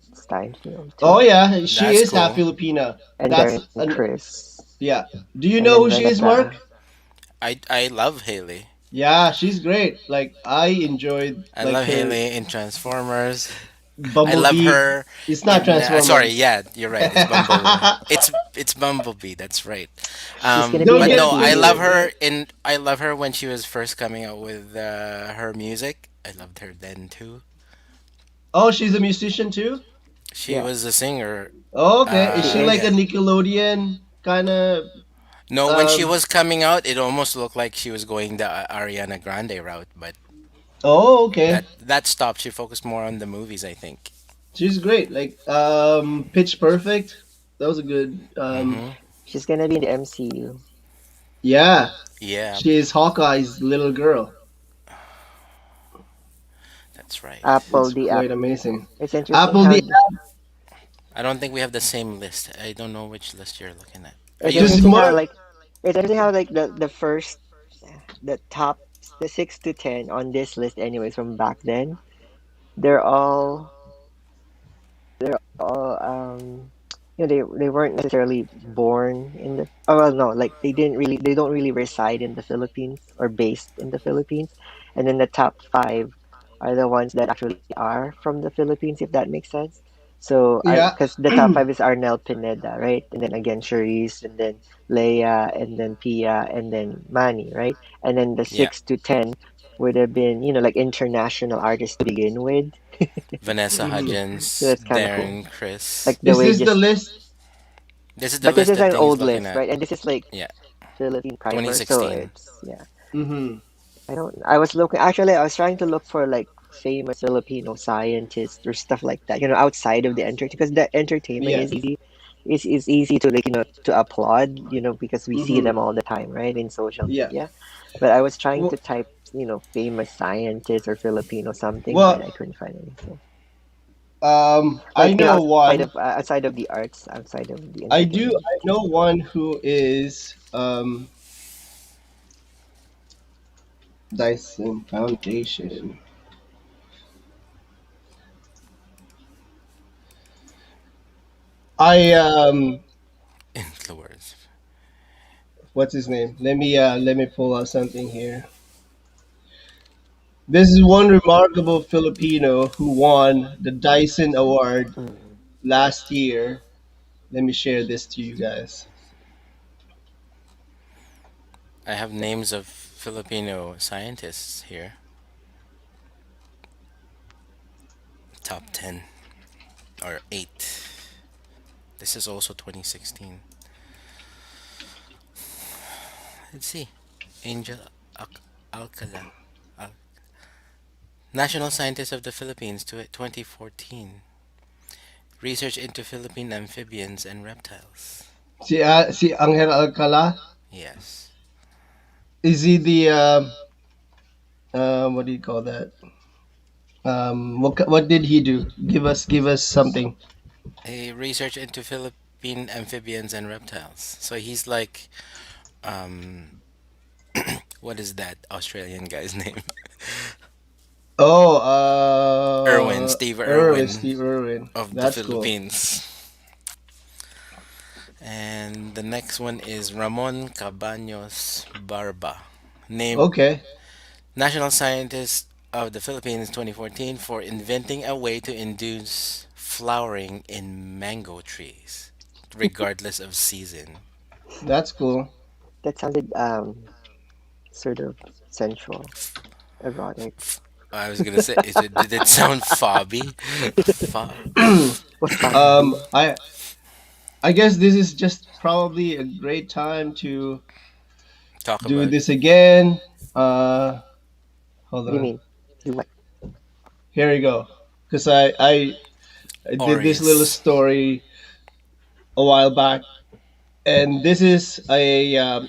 Oh too, yeah, she That's is half cool. Filipina. and That's Darren an Chris, yeah. Do you and know then who she is, Vanessa. Mark? I love Haley. Yeah, she's great. Like I enjoyed I like love her Haley in Transformers. I love Bumblebee. her It's not in sorry, Transformers. yeah, you're right. It's it's Bumblebee. That's right. She's gonna be in Don't But the get no, MCU. I love her when she was first coming out with her music. I loved her then too. Oh, she's a musician too? She Yeah, was a singer. Oh, okay. Is she she like a is. Yeah. Nickelodeon kind of No, when she um was coming out, it almost looked like she was going the Ariana Grande route, but Oh, okay. that stopped. She focused more on the movies, I think. She's great. Like Pitch Perfect. That was a good Mm-hmm. She's gonna be in the MCU. yeah. Yeah, She is Hawkeye's little girl. that's right. Apple It's the App. quite amazing. It's interesting Apple how the I don't think we have the same list. I don't know which list you're looking at. Are it's you? because interesting how Mark like it's interesting how like the first the top the 6 to 10 on this list anyways from back then, they're all they weren't necessarily born in the oh well no, like they don't really reside in the Philippines or based in the Philippines. And then the top five are the ones that actually are from the Philippines, if that makes sense. So yeah. because the top five is Arnel Pineda, right? And then again Charisse, and then Leia, and then Pia, and then Manny, right? And then the Yeah, 6 to 10 would have been, like international artists to begin with. Vanessa Mhm. So Hudgens, that's kind of cool. Darren, Chris. Like the Is way this the just, list? This is the but this list is that an thing is old looking list, at. right? And this is like Yeah, Philippine primer, so 2016. it's yeah. Mm-hmm. I was looking, actually, I was trying to look for like famous Filipino scientists or stuff like that, outside of the entertainment, because the entertainment Yeah. is easy. Is easy to, like, to applaud, because we see Mm-hmm. them all the time, right, in social Yeah. media. But I was trying to Well, type, famous scientists or Filipino something, but well, I couldn't find anything. I Like, know one. outside of the arts, outside of the I do. entertainment. I know one who is Dyson Foundation. I Influence. what's his name? Let me pull out something here. This is one remarkable Filipino who won the Dyson Award Mm. last year. Let me share this to you guys. I have names of Filipino scientists here. Top 10 or 8. This is also 2016. Let's see. Angel Alcala. Al- National Scientist of the Philippines to 2014. Research into Philippine amphibians and reptiles. Si Angel Alcala. Yes. Is he the what do you call that? What did he do? Give us something. A research into Philippine amphibians and reptiles. So he's like, um, what is that Australian guy's name? Oh, Steve Irwin, Irwin Steve Irwin. of the That's cool. Philippines. And the next one is Ramon Cabaños Barba, named Okay, National Scientist of the Philippines 2014 for inventing a way to induce flowering in mango trees, regardless of season. that's cool. That sounded sort of sensual, erotic. I was gonna say, did it sound fobby? Fob. What's Fabi? um, I I guess this is just probably a great time to Talk do about this again. Uh, Hold What do you on. mean? Do what? Here we go. Because I did this little Aureus. story a while back, and this is a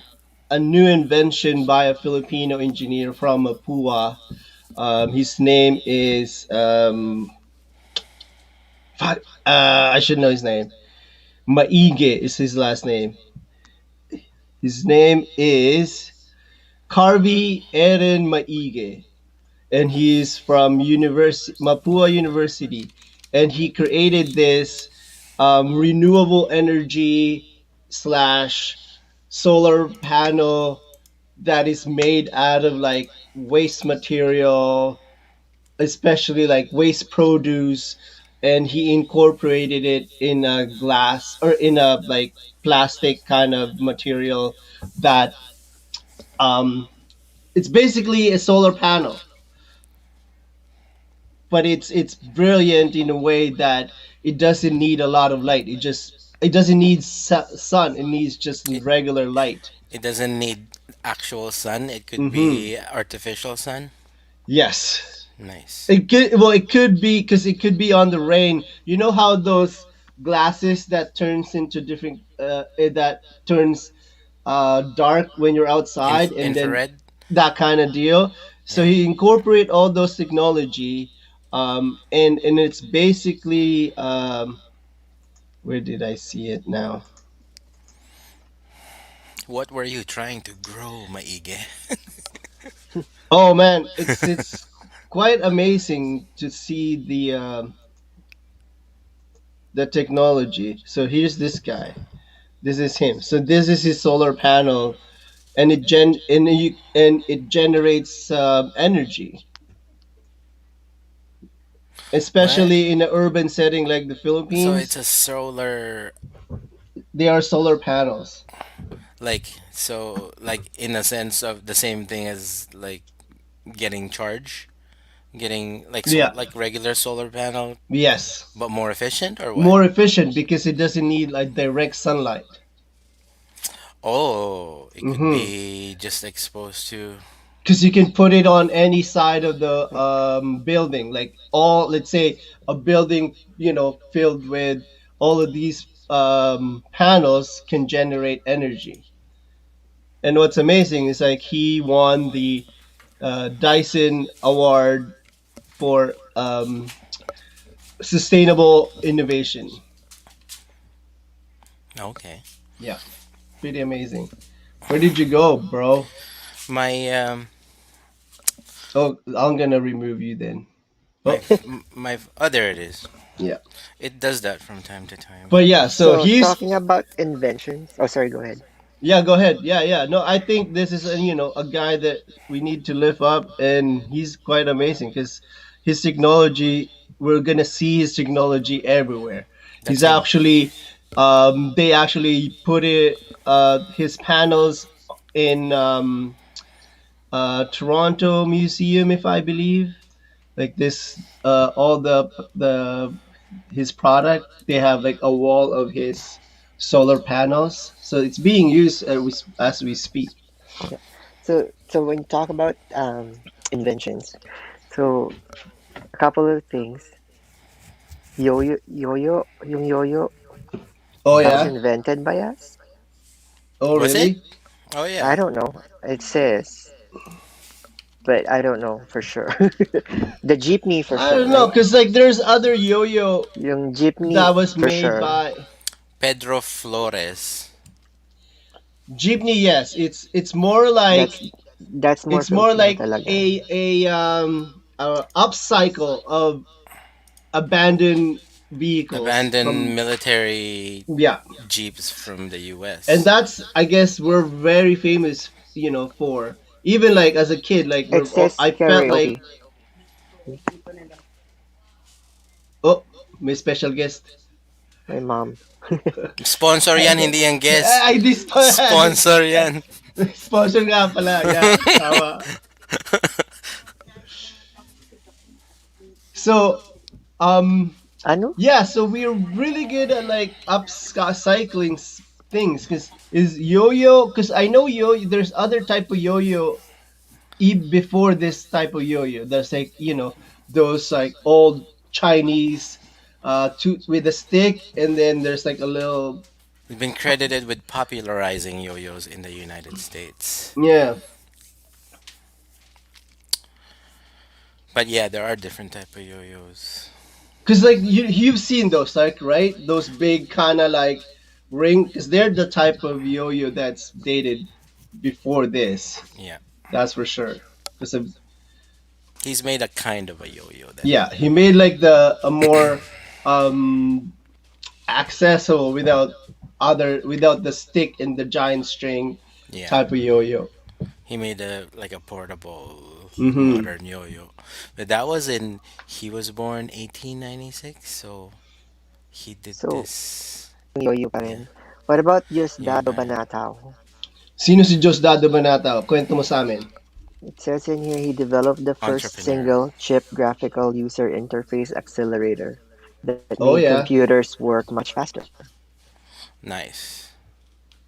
new invention by a Filipino engineer from Mapua. His name is I should know his name. Maige is his last name. His name is Carvi Erin Maige, and he's from Mapua University, and he created this renewable energy slash solar panel that is made out of like waste material, especially like waste produce, and he incorporated it in a glass or in a like plastic kind of material that um it's basically a solar panel, but it's brilliant in a way that it doesn't need a lot of light. It doesn't need sun. It needs just It, regular light. it doesn't need actual sun. It could Mm-hmm. be artificial sun. Yes. Nice. It could be because it could be on the rain. You know how those glasses that turns into different that turns dark when you're outside, and then Infrared. that kind of deal. So Yeah. he incorporate all those technology, and it's basically where did I see it now? What were you trying to grow, Maige? Oh man, it's quite amazing to see the technology. So here's this guy. This is him. So this is his solar panel, and it generates energy, What? especially in an urban setting like the So it's Philippines. a solar, They are solar panels. like in a sense of the same thing as like getting charge, getting Yeah. like regular solar panel, Yes. but more efficient or what? More efficient because it doesn't need like direct sunlight. Oh, it could Mm-hmm. be just exposed to. Because you can put it on any side of the building, like all, let's say, a building, filled with all of these panels can generate energy. And what's amazing is like he won the Dyson Award for sustainable innovation. Okay. Yeah, pretty amazing. Where did you go, bro? My Oh, I'm gonna remove you then. Oh, oh, there it is. yeah. It does that from time to time. But yeah, so So he's talking about inventions. Oh, sorry. Go ahead. yeah. Go ahead. Yeah, yeah. No, I think this is a guy that we need to lift up, and he's quite amazing because his technology. We're gonna see his technology everywhere. That's He's him. actually, they actually put his panels in Toronto Museum, if I believe. Like this, all the his product, they have like a wall of his solar panels, so it's being used as we speak. Yeah. So when you talk about inventions, so a couple of things. Yung yo-yo, Oh that was yeah. invented by us. Oh Was it? really? Oh I yeah. don't know. It says, but I don't know for sure. The jeepney for I sure, don't know, right? because like there's other yo-yo Yung jeepney that was for made sure. by Pedro Flores. jeepney. Yes, it's more like That's that's more it's more Filipino like talaga. a upcycle of abandoned vehicles Abandoned from, military yeah. jeeps from the And US. that's, I guess, we're very famous, for even like as a kid, like It says I felt like, karaoke. oh, my special guest. My mom. Sponsor yan, hindi yan guest. I this Sponsor yan. Sponsor nga pala, yeah, tama. So, um, Ano? yeah, so we're really good at like upcycling things because is yo-yo because I know there's other type of yo-yo before this type of yo-yo. There's like those like old Chinese with a stick, and then there's like a little He's been credited with popularizing yo-yos in the United States. yeah. But yeah, there are different type of yo-yos. Because like you've seen those like right those big kind of like ring because they're the type of yo-yo that's dated before this. Yeah. That's for sure. Because He's made a kind of a yo-yo then. yeah, he made like the a more um accessible without the stick and the giant string Yeah. type of yo-yo. He made a like a portable Mm-hmm. modern yo-yo. But that was in he was born 1896, so he did So, this. yoyo pa Yeah, rin. What about year Diosdado back. Banatao? Sino si Diosdado Banata? Kwento mo sa amin. It says in here he developed the first Entrepreneur. single chip graphical user interface accelerator that Oh made yeah. computers work much faster. Nice.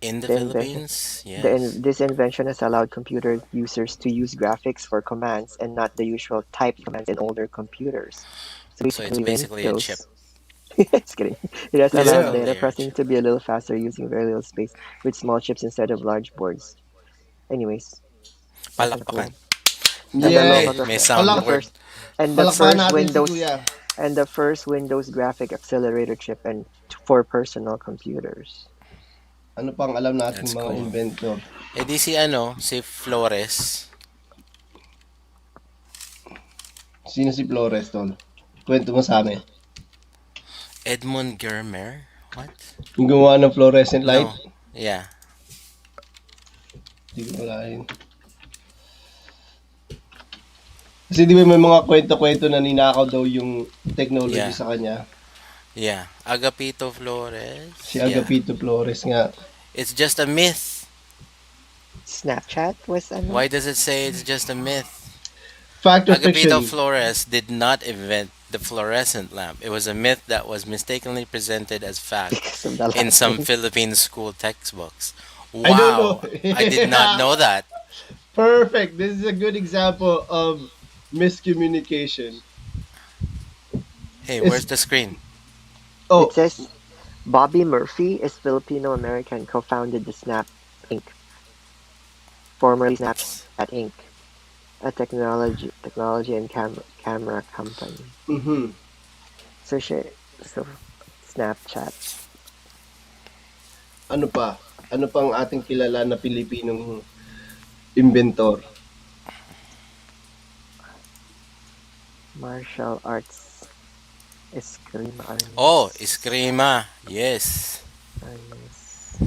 In the The invention, Philippines, yes. this invention has allowed computer users to use graphics for commands and not the usual typed commands in older computers. So So it's basically, basically a chip. Windows. Just kidding. It has allowed Physical Yeah. data layer processing chip. to be a little faster using very little space with small chips instead of large boards. Anyways, that's kind of Palakpakan. cool. And the Yeah. May logos of may the Palak soundboard. first and the palakpakan first natin si Windows Kuya. and the first Windows graphic accelerator chip and for personal computers. Ano pang alam nating That's mga cool. inventor? Eh di si ano, si Flores. Sino si Flores, tol? Kwento mo sa amin. Edmund Germer. What? Yung gumawa ng fluorescent light? No. Yeah. Hindi ko wala yun. Kasi di ba may mga kwento-kwento na ninakaw daw yung technology Yeah. sa kanya. Yeah. Agapito Si Flores. Yeah. Agapito Flores nga. It's just a myth. Snapchat was ano? Why does it say it's just a myth? Fact or Agapito fiction? Flores did not invent the fluorescent lamp. It was a myth that was mistakenly presented as fact Because of the in last some name. Philippine school textbooks. I don't know. Wow, I did not know that. Perfect. This is a good example of miscommunication. Hey, where's It's the screen? It oh, says Bobby Murphy is Filipino American co-founded the Snap Inc., formerly That's Snapchat Inc., a technology and camera company. mhm. So so Snapchat. Ano pa? Ano pang ating kilala na Pilipinong inventor? Martial arts eskrima oh, arnis. Eskrima. Yes. Arnis.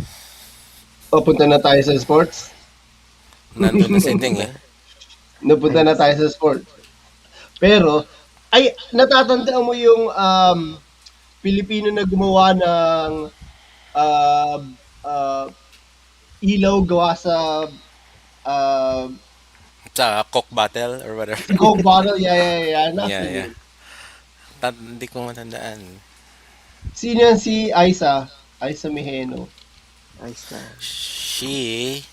O, punta na tayo sa sports? Nandun na si Ding eh. Eskrima. Napunta na tayo Arnis. sa sports. Pero, ay, natatandaan mo yung Pilipino na gumawa ng uh, uh, ilaw gawa sa uh, Sa Coke bottle or whatever. Coke bottle? Yeah, yeah, yeah. Yeah, Nasaan yeah. yun? Hindi ko matandaan. Sino yan si Aiza? Aiza Mejeno. Isa. She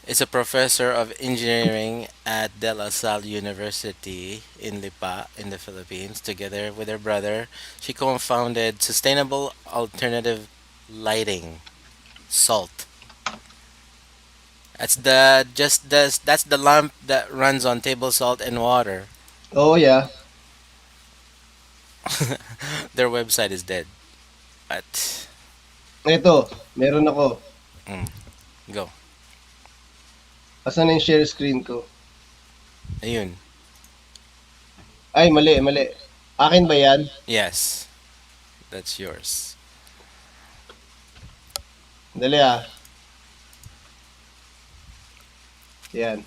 is a professor of engineering at De La Salle University in Lipa in the Philippines. Together with her brother, she co-founded Sustainable Alternative Lighting, SALT. That's the lamp that runs on table salt and water. Oh, yeah. Their website is dead. But Ito, meron ako. mm, go. Asan na yung share screen ko? Ayun. Ay, mali, mali. Akin ba yan? Yes, that's yours. Dali ah. Yan.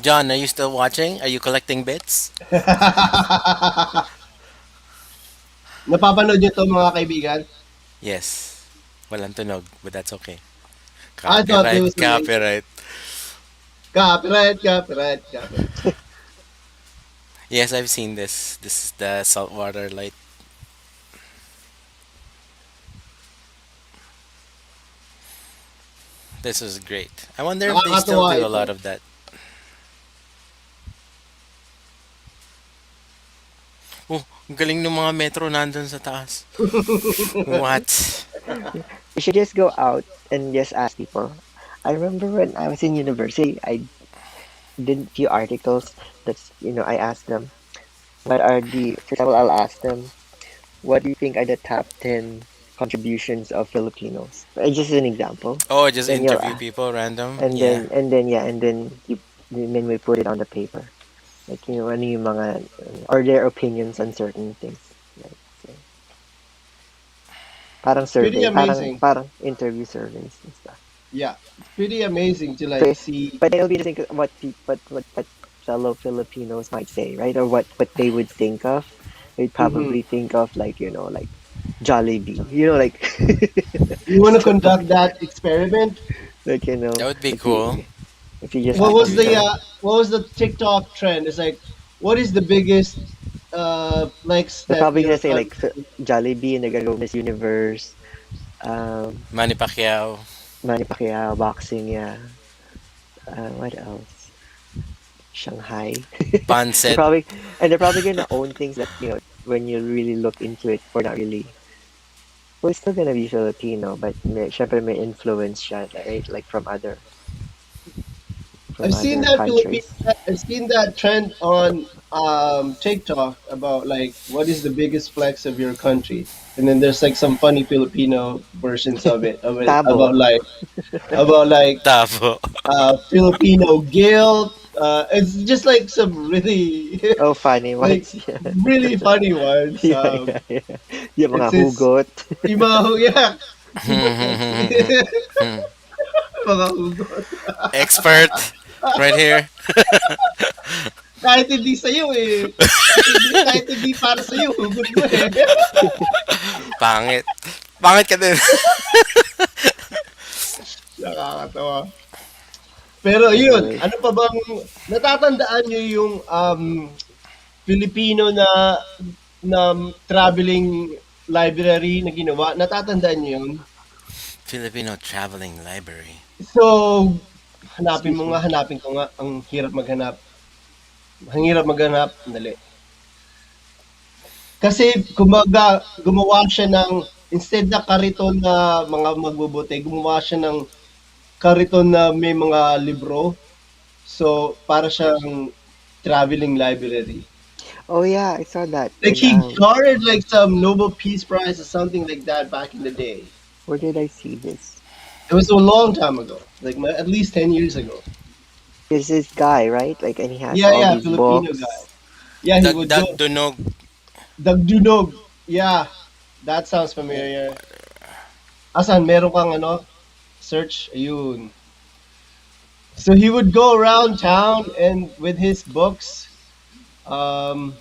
John, are you still watching? Are you collecting bits? Napapanood nyo to mga kaibigan? Yes. Walang tunog, but that's okay. I thought it Copyright, was amazing. copyright. Copyright, copyright, copyright. Yes, I've seen this. This is the saltwater light. This was great. I wonder if they still Nakakatuwa do a ito. lot of that. Oh, ang galing ng mga metro nandun sa taas. What? You should just go out and just ask people. I remember when I was in university, I did a few articles that's, I asked them, what are for example, I'll ask them, what do you think are the top 10 contributions of Filipinos? Just an example. Oh, just Then you'll interview ask, people random? and Yeah. then, yeah, and then we put it on the paper. Like, ano yung mga, or their opinions on certain things. Right? So, parang It's pretty survey, amazing. parang interview surveys and stuff. Yeah, it's pretty amazing to So, like see. but it'll be interesting what fellow Filipinos might say, right? Or what they would think of. They'd Mhm. probably think of like, like Jollibee, like You want to stuff conduct like that experiment? like That would be if cool. you just What We ask was do the that. them. what was the TikTok trend? It's like, what is the biggest flex They're that probably your gonna say like country? Jollibee, and they're gonna go Miss Universe, um, Manny Pacquiao. Manny Pacquiao, boxing, yeah. What else? Shanghai. They're Pancit. probably they're probably gonna own things that when you really look into it, we're not really. Well, it's still gonna be Filipino, but syempre may influence siya, right? Like from I've seen other that Philippine. countries. I've seen that trend on TikTok about like what is the biggest flex of your country, and then there's like some funny Filipino versions of it Tabo. about like Tavo. Filipino guilt. It's just like some really Oh, funny like ones. Yeah. really funny ones. Yeah, yeah, yeah. Yung It's mga this hugot. Imaho, yeah. Mga hugot. Expert. Right here. Kahit hindi sa'yo eh. Kahit hindi para sa'yo, hugot mo eh. Pangit. Pangit ka din. Nakakatawa. Pero yun, Anyway. ano pa bang, natatandaan nyo yung Filipino na traveling library na ginawa? Natatandaan nyo yun? Filipino Traveling Library. So, Excuse me. hanapin ko nga. Ang hirap maghanap. Ang hirap maghanap. Dali. Kasi, kumbaga, gumawa siya ng, instead na kariton na mga magbubuti, gumawa siya ng kariton na may mga libro. So, para siyang traveling library. Oh yeah, I saw that Like in he garnered like some Nobel Peace Prize or something like that back in the day. where did I see this? It was a long time ago, like at least 10 years ago. There's this guy, right? Like, and he has Yeah, all yeah, these Filipino guy. books. Yeah, he would Dagdag go. Dunog. Dagdunog. Yeah, that sounds familiar. Asan, meron kang ano? Search. Ayun. So he would go around town and with his books, um,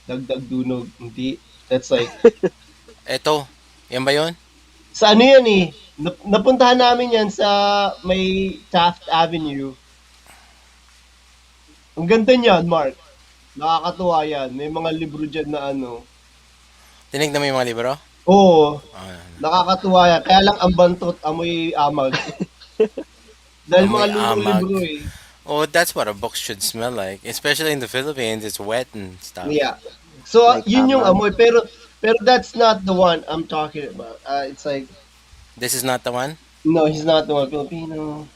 Dagdunog. Hindi. That's like, Eto. Yan ba yun? sa ano yan eh? Napuntahan namin yan sa may Taft Avenue. Ang ganda niyan, Mark. Nakakatuwa yan. May mga libro dyan na ano. Tinignan mo yung mga libro? Oo, Ah, nakakatuwa yan. Kaya lang ang bantot, amoy amag. Dahil amoy mga lumang amag. libro eh. Oh, that's what a book should smell like. Especially in the Philippines, it's wet and stuff. Yeah. So, Like yun yung amag. amoy. Pero that's not the one I'm talking about. It's like, This is not the one? no, he's not the one. Filipino.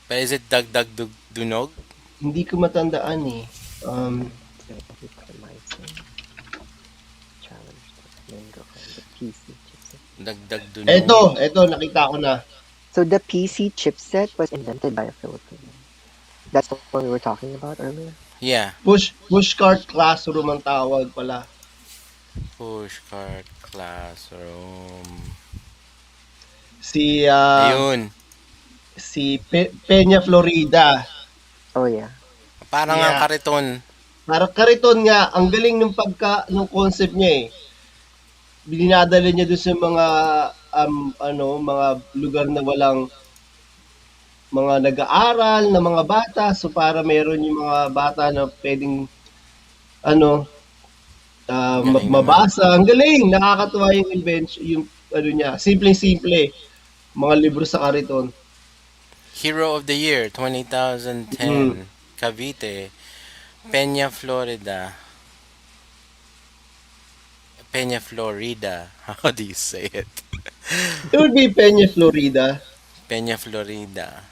But is it Dunog? Hindi ko matandaan eh. Economizing challenge mango from the PC chipset. Dagdag Dunog? Eto, nakita ko na. So the PC chipset was invented by a Filipino. That's the one we were talking about earlier. Yeah. Pushcart classroom ang tawag pala. Pushcart Classroom. Si, Ayun. Peña Florida. Oh yeah. Parang ang Yeah. kariton. Parang kariton nga, ang galing ng nung concept niya eh. dinadala niya dun sa mga, ano, mga lugar na walang mga nag-aaral na mga bata. So, para meron yung mga bata na puwedeng ano, Galing naman. mabasa. Ang galing, nakakatuwa yung yung ano niya, simpleng-simple, mga libro sa kariton. Hero of the Year Mm. 2010, Cavite, Peña, Florida. Peña, Florida. How do you say it? It would be Peña, Florida, Peña, Florida.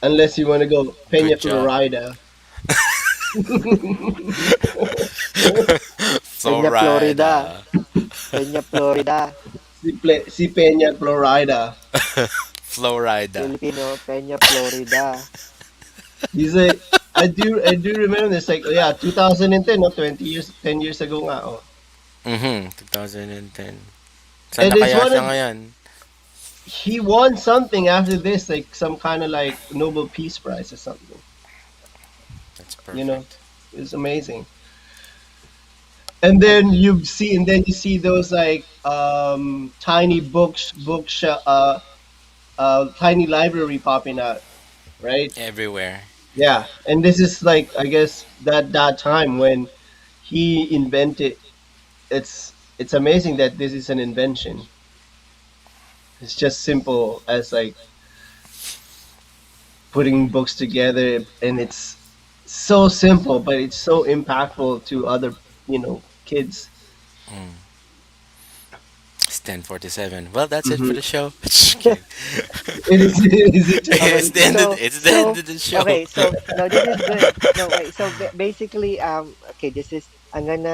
unless you wanna go Good Peña, job. Florida. Peña, Florida. Florida. Peña, Florida. Si Peña, Florida. Florida. Filipino, Peña, Florida. He's a I do remember this, like, yeah, 2010, no, 20 years, 10 years ago nga, oh. 2010. Saan And na it's kaya one siya of ngayon? he won something after this, like some kind of like Nobel Peace Prize or something. That's You know, perfect. it's amazing. And then you see those like tiny tiny library popping out, right? Everywhere. Yeah, and this is like, I guess, that time when he invented. It's amazing that this is an invention. It's just simple as like putting books together, and it's so simple, but it's so impactful to other, kids. It's 10:47. Well, that's it for Hmm. the show. Just kidding. It is. Is it it's already? the end of So, it's the end so, of the show. okay, so, no, this is good. No, wait, so basically, okay, this is,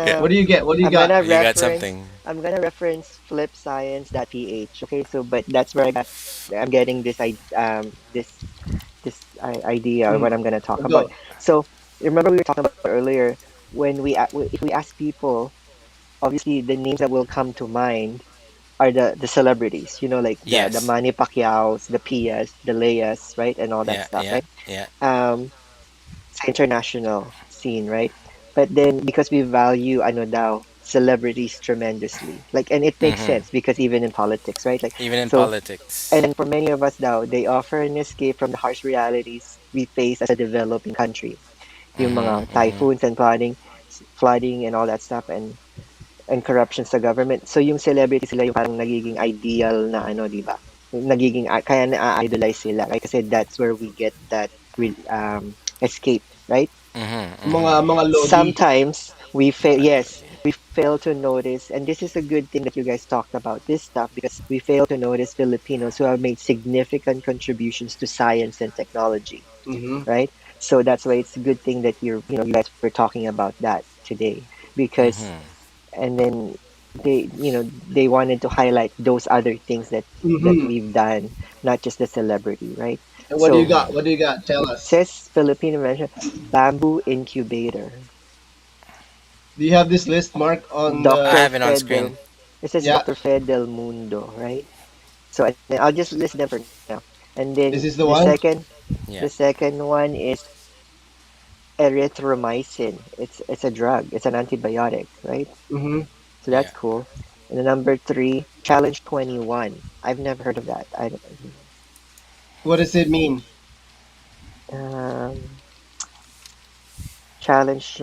Yeah. What do you get? What do you I'm got? gonna You got reference, something. flipscience.ph. Okay, so, but that's where I'm getting this idea of Mm. what I'm gonna talk about. Go. So, remember we were talking about earlier when if we ask people, obviously the names that will come to mind are the celebrities, like the Yes. Manny Pacquiao's, the Pias, the Leias, right, and all that Yeah, stuff, yeah, right? yeah. Sa international scene, right? But then because we value ano daw celebrities tremendously, like, and it makes Mm-hmm. sense because even in politics, right? Like, Even in so, and politics. then for many of us daw, they offer an escape from the harsh realities we face as a developing country. Yung Mm-hmm. mga Mm-hmm. typhoons and flooding and all that stuff, and corruption sa government. So yung celebrity sila yung parang nagiging ideal na ano, 'di ba? Nagiging kaya na-idolize sila, right? Kasi that's where we get that escape, right? Mm-hmm. Mm-hmm. Mga lodi. Sometimes we fail, yes, we fail to notice, and this is a good thing that you guys talked about this stuff because we fail to notice Filipinos who have made significant contributions to science and technology, Hmm. right? So that's why it's a good thing that you guys were talking about that today because, Mm-hmm. and then they wanted to highlight those other things that Hmm. we've done, not just the celebrity, right? And what do you So got? Mm-hmm. What do you got? Tell it us. says Filipino mention bamboo incubator. Do you have this list, Mark, on I Dr. the? have it on Fed screen. del It says Yeah. Dr. Fed del Mundo, right? So and then I'll just list them for now. And Is then this the one? Yeah. the second one is erythromycin. It's a drug. It's an antibiotic, right? Hmm. So that's Yeah. cool. And then number three, Challenge 21. I've never heard of that. What does it mean? Um, Challenge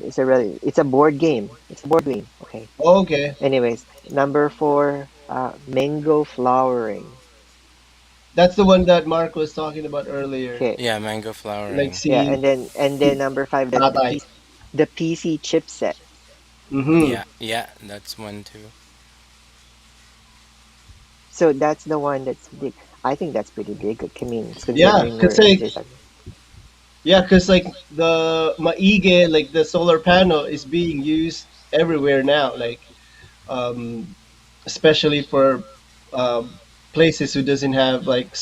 it's a board game. It's a board game. Okay. Oh, okay, Anyways, number four, mango flowering. that's the one that Mark was talking about earlier. Okay. Yeah, mango Like, flowering. Yeah, see, and then number five, tatay. the PC chipset. Hmm. Yeah, yeah, that's one too. So that's the one that's big. I think that's pretty big. I mean, it's Yeah, considering we're cause in like this. the maige, like the solar panel, is being used everywhere now. Like, um, especially for um, places who doesn't have like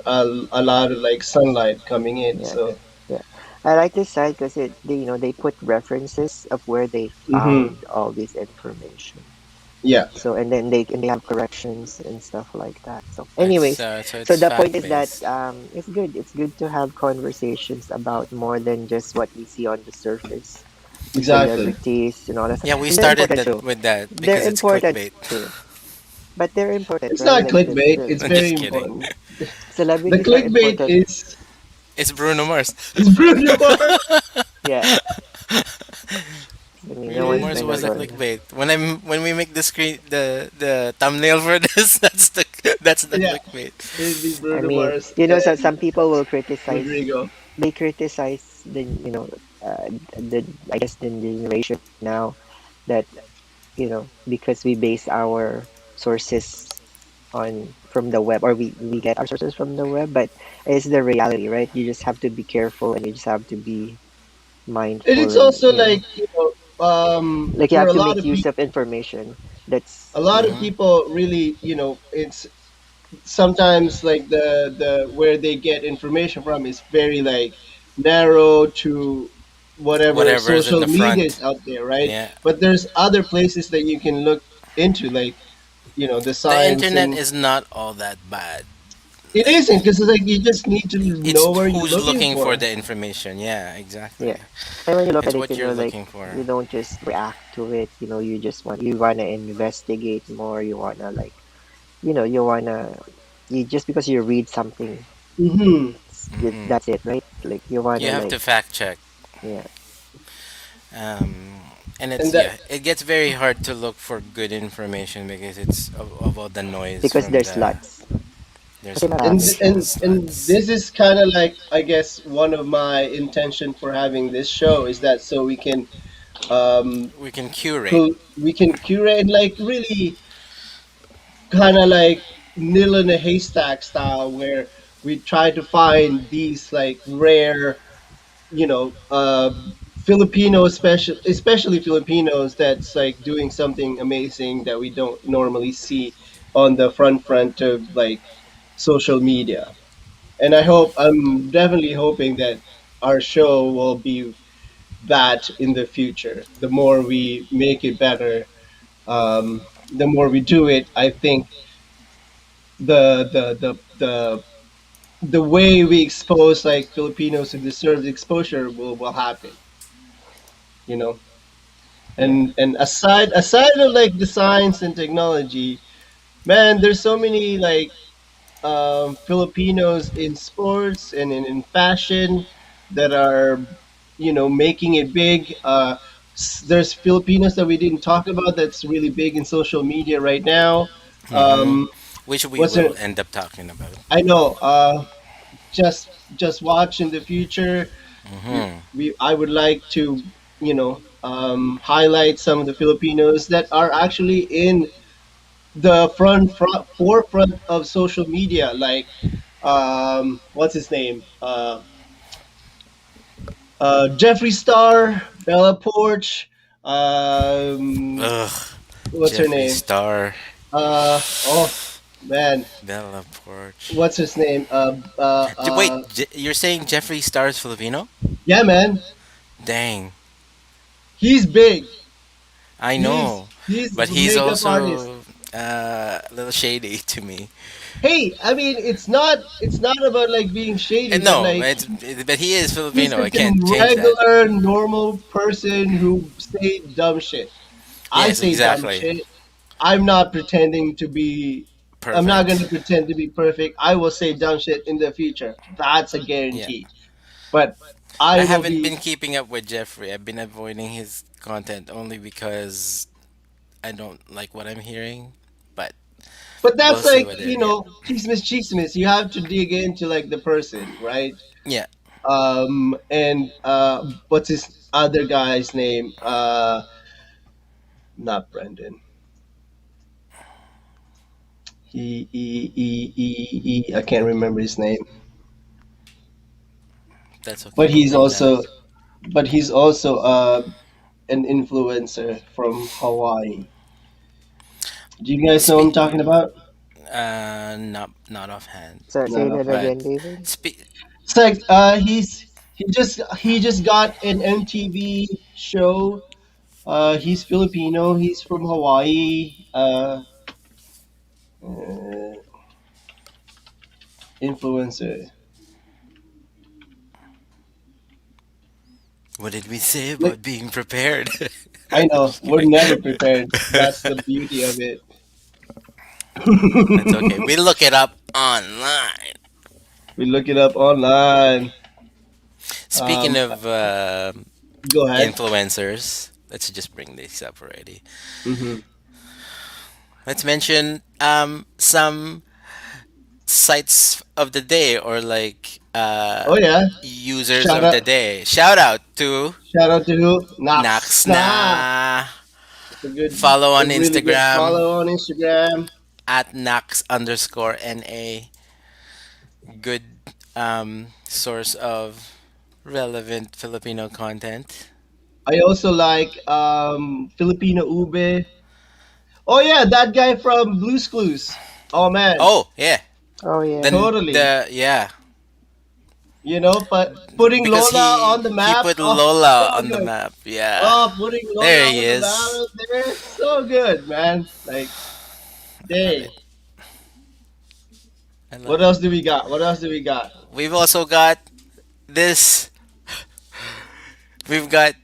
a lot of like sunlight coming in. Yeah, So, yeah. I like this site because they put references of where they hmm, found all this information. yeah. So and they have corrections and stuff like that. So It's anyways, so so it's the point fact is that based. it's good. It's good to have conversations about more than just what we see on the surface. Exactly. celebrities and all that stuff. Yeah, we And they're started important that too. with that They're because it's important clickbait. too. But they're important, It's right? not Like clickbait. the It's I'm very just kidding. important. The celebrities are clickbait important. It's Bruno Mars. is Bruno Mars. Yeah. I mean, no Bruno It one's is. Mars gonna was a go. clickbait. When we make the screen the thumbnail for this, that's the Yeah, clickbait. it'd be I Bruno mean, Mars so and some people will criticize. Rodrigo. They criticize the I guess the generation now that because we base our sources on from the web, or we get our sources from the web, but it's the reality, right? You just have to be careful, and you just have to be And mindful, it's and also like, like you for have a to lot make of use people, of information that's really, it's sometimes like the where they get information from is very like narrow to whatever Whatever is in social the media is front. out there, right? Yeah. But there's other places that you can look into, like the The science, internet and is not all that bad. it Like isn't, because like you just need to it's know where you're who's looking looking for for. the information. Yeah, yeah. exactly. And when you look It's at it, what you're like looking for. you don't just react to it. You just you wanna investigate more. You wanna like you wanna you just because you read something, Hmm. that's it, right? Like you You wanna have like to fact check. yeah, Um, and And it's that yeah, it gets very hard to look for good information because it's of all the noise because from there's the lots. there's Kasi and marami. lots and there's and lots. this is kind of like, I guess, one of my intention for having this show is that so we can um We can curate. we can curate and like really kind of like nil in a haystack style, where we try to find these like rare, you know uh Filipino, especially Filipinos, that's like doing something amazing that we don't normally see on the front of like social media. And I'm definitely hoping that our show will be that in the future. The more we make it better, the more we do it, I think the way we expose like Filipinos who deserve exposure will happen. You know, Yeah. and aside of like the science and technology, man, there's so many like Filipinos in sports and in fashion that are making it big. There's Filipinos that we didn't talk about that's really big in social media right now. Hmm. Um, Which we what's will it? end up talking about. I know. Just watch in the future. I would like to highlight some of the Filipinos that are actually in the forefront of social media, like what's his name? Jeffree Star, Bella Porch, Ugh, what's her Jeffree name? Star, Oh man, Bella Porch. what's his name? Wait, you're saying Jeffree Star is Filipino? Yeah, man, Dang, he's big. I He's know, he's but a he's makeup artist. also a little shady to me. Hey, I mean, it's not about like being shady, And but no, like but he is he's Filipino. I like can't a change that. regular, normal person who say dumb shit. I Yes, say dumb exactly. shit. I'm not pretending to be. I'm not Perfect. gonna pretend to be perfect. I will say dumb shit in the future. That's a Yeah. guarantee. But I I will haven't be. been keeping up with Jeffrey. I've been avoiding his content only because I don't like what I'm hearing. But But we'll that's see like what it get. chismis, chismis. You have to dig into like the person, right? Yeah. And what's his other guy's name? Not Brendan. I can't remember his name. That's okay. But We'll he's take that. also but he's also an influencer from Hawaii. Do you guys know what I'm Spe- talking about? not offhand. So Not say that offhand. But again, David. spe- It's like he just got an MTV show. He's Filipino. He's from Hawaii. Uh, Influencer. What did we say Like, about being prepared? I know Just we're kidding. never prepared. That's the beauty of it. That's okay. We look it up online. We look it up online. Speaking Uh, of Go ahead. influencers, let's just bring this up already. Hmm. Let's mention some sites of the day, or like Oh yeah. users Shout of out, the day. Shout out to shout out to who? Naxna. Naxna. It's Follow a on really good Instagram follow on Instagram. at Nax_NA. Good source of relevant Filipino content. I also like Filipino Ube. Oh yeah, that guy from Blue's Clues. Oh man, Oh yeah, Oh yeah. then totally. the yeah, But putting because Lola he on the he map. put Oh, so Lola on the good. map. Yeah, Oh, putting there Lola he on the map is. there, so good, man. Like, I love dang. it. I What love it. else do we got? What else do we got? We've also got this. We've got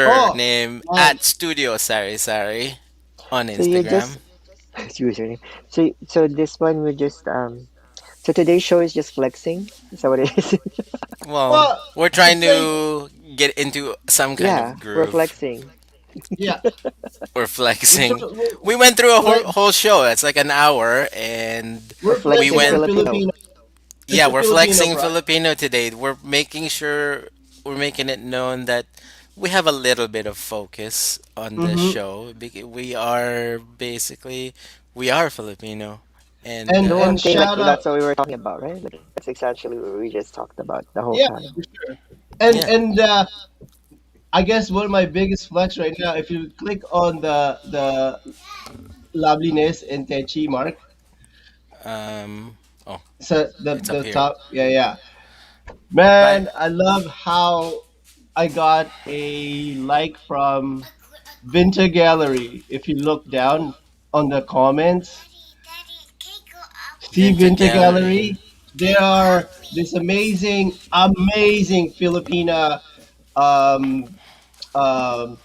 Oh, username man. at Studio Sari Sari on So you Instagram. just username. So this one we just so today's show is just flexing. Is that what it is? Well, Well, we're trying it's like, to get into some kind Yeah, of we're groove. flexing. yeah. We're We're, flexing. we're, We went through a like, whole show. It's like an hour, and We're we're we flexing flexing went. our Filipino. Filipino. It's Yeah, the we're Filipino flexing pride. Filipino today. We're making sure we're making it known that we have a little bit of focus on this Mm-hmm. show. We are basically we are Filipino, and And No, I'm and saying like shout out, that's what we were talking about, right? Like that's essentially what we just talked about the whole yeah, time. for sure. And yeah, and I guess one of my biggest flex right now, if you click on the loveliness and Techi mark, um, oh, so it's up the here. top, yeah, yeah. Bye. Man, I love how I got a like from Vinta Gallery. If you look down on the comments, see Vinta Vinta Gallery. Gallery. There are this amazing Filipina um, um,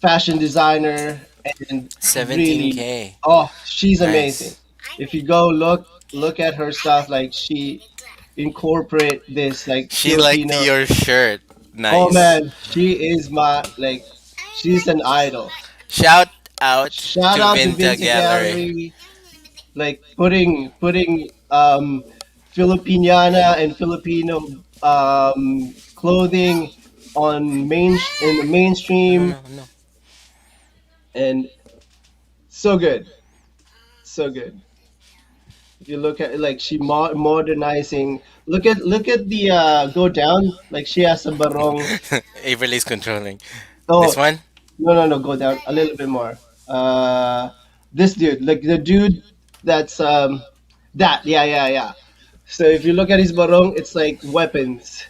fashion designer, and really, 17K. oh, she's amazing. Nice. If you go look at her stuff, like she incorporate this like She liked Filipino. your shirt. Oh Nice. man, she is my like, she's an idol. Shout out Shout to out to Vinta Vinta Gallery. Gallery, like putting Filipiniana and Filipino clothing on in the No, mainstream, no, no. and so good, so good. If you look at, like, she modernizing. Look at the go down. Like, she has a barong. Averly's controlling. This Oh, one? no, go down a little bit more. This dude, like the dude that's that, yeah, yeah, yeah. So if you look at his barong, it's like weapons.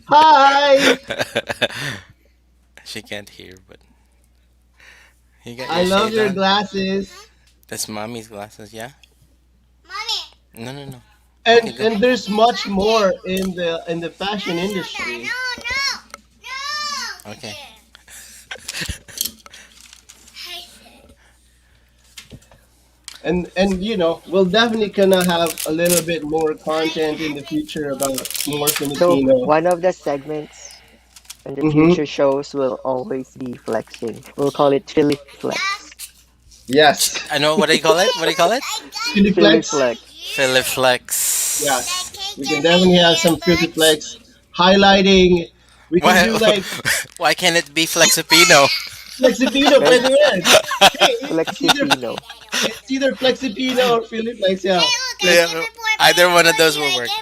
Hi, She can't hear, but you got I your love shade your on. glasses. That's mommy's glasses, yeah? No, no, no. Okay, And go. and there's much more in the fashion industry. Okay. And we'll definitely gonna have a little bit more content in the future about more So Filipino. one of the segments in the Mm-hmm. future shows will always be flexing. We'll call it Philly Flex. Yes. I know what do you call it? What do you call it? Philly Filiplex. Flex. Philiflex. Yes. We can definitely have some Filiplex highlighting. We can Why? do like Why can't it be Flexipino? Flexipino, Right? pwede yan. Hey, Flexipino. it's either Flexipino or Filiplex, yeah. Because Yeah, either one of those will work.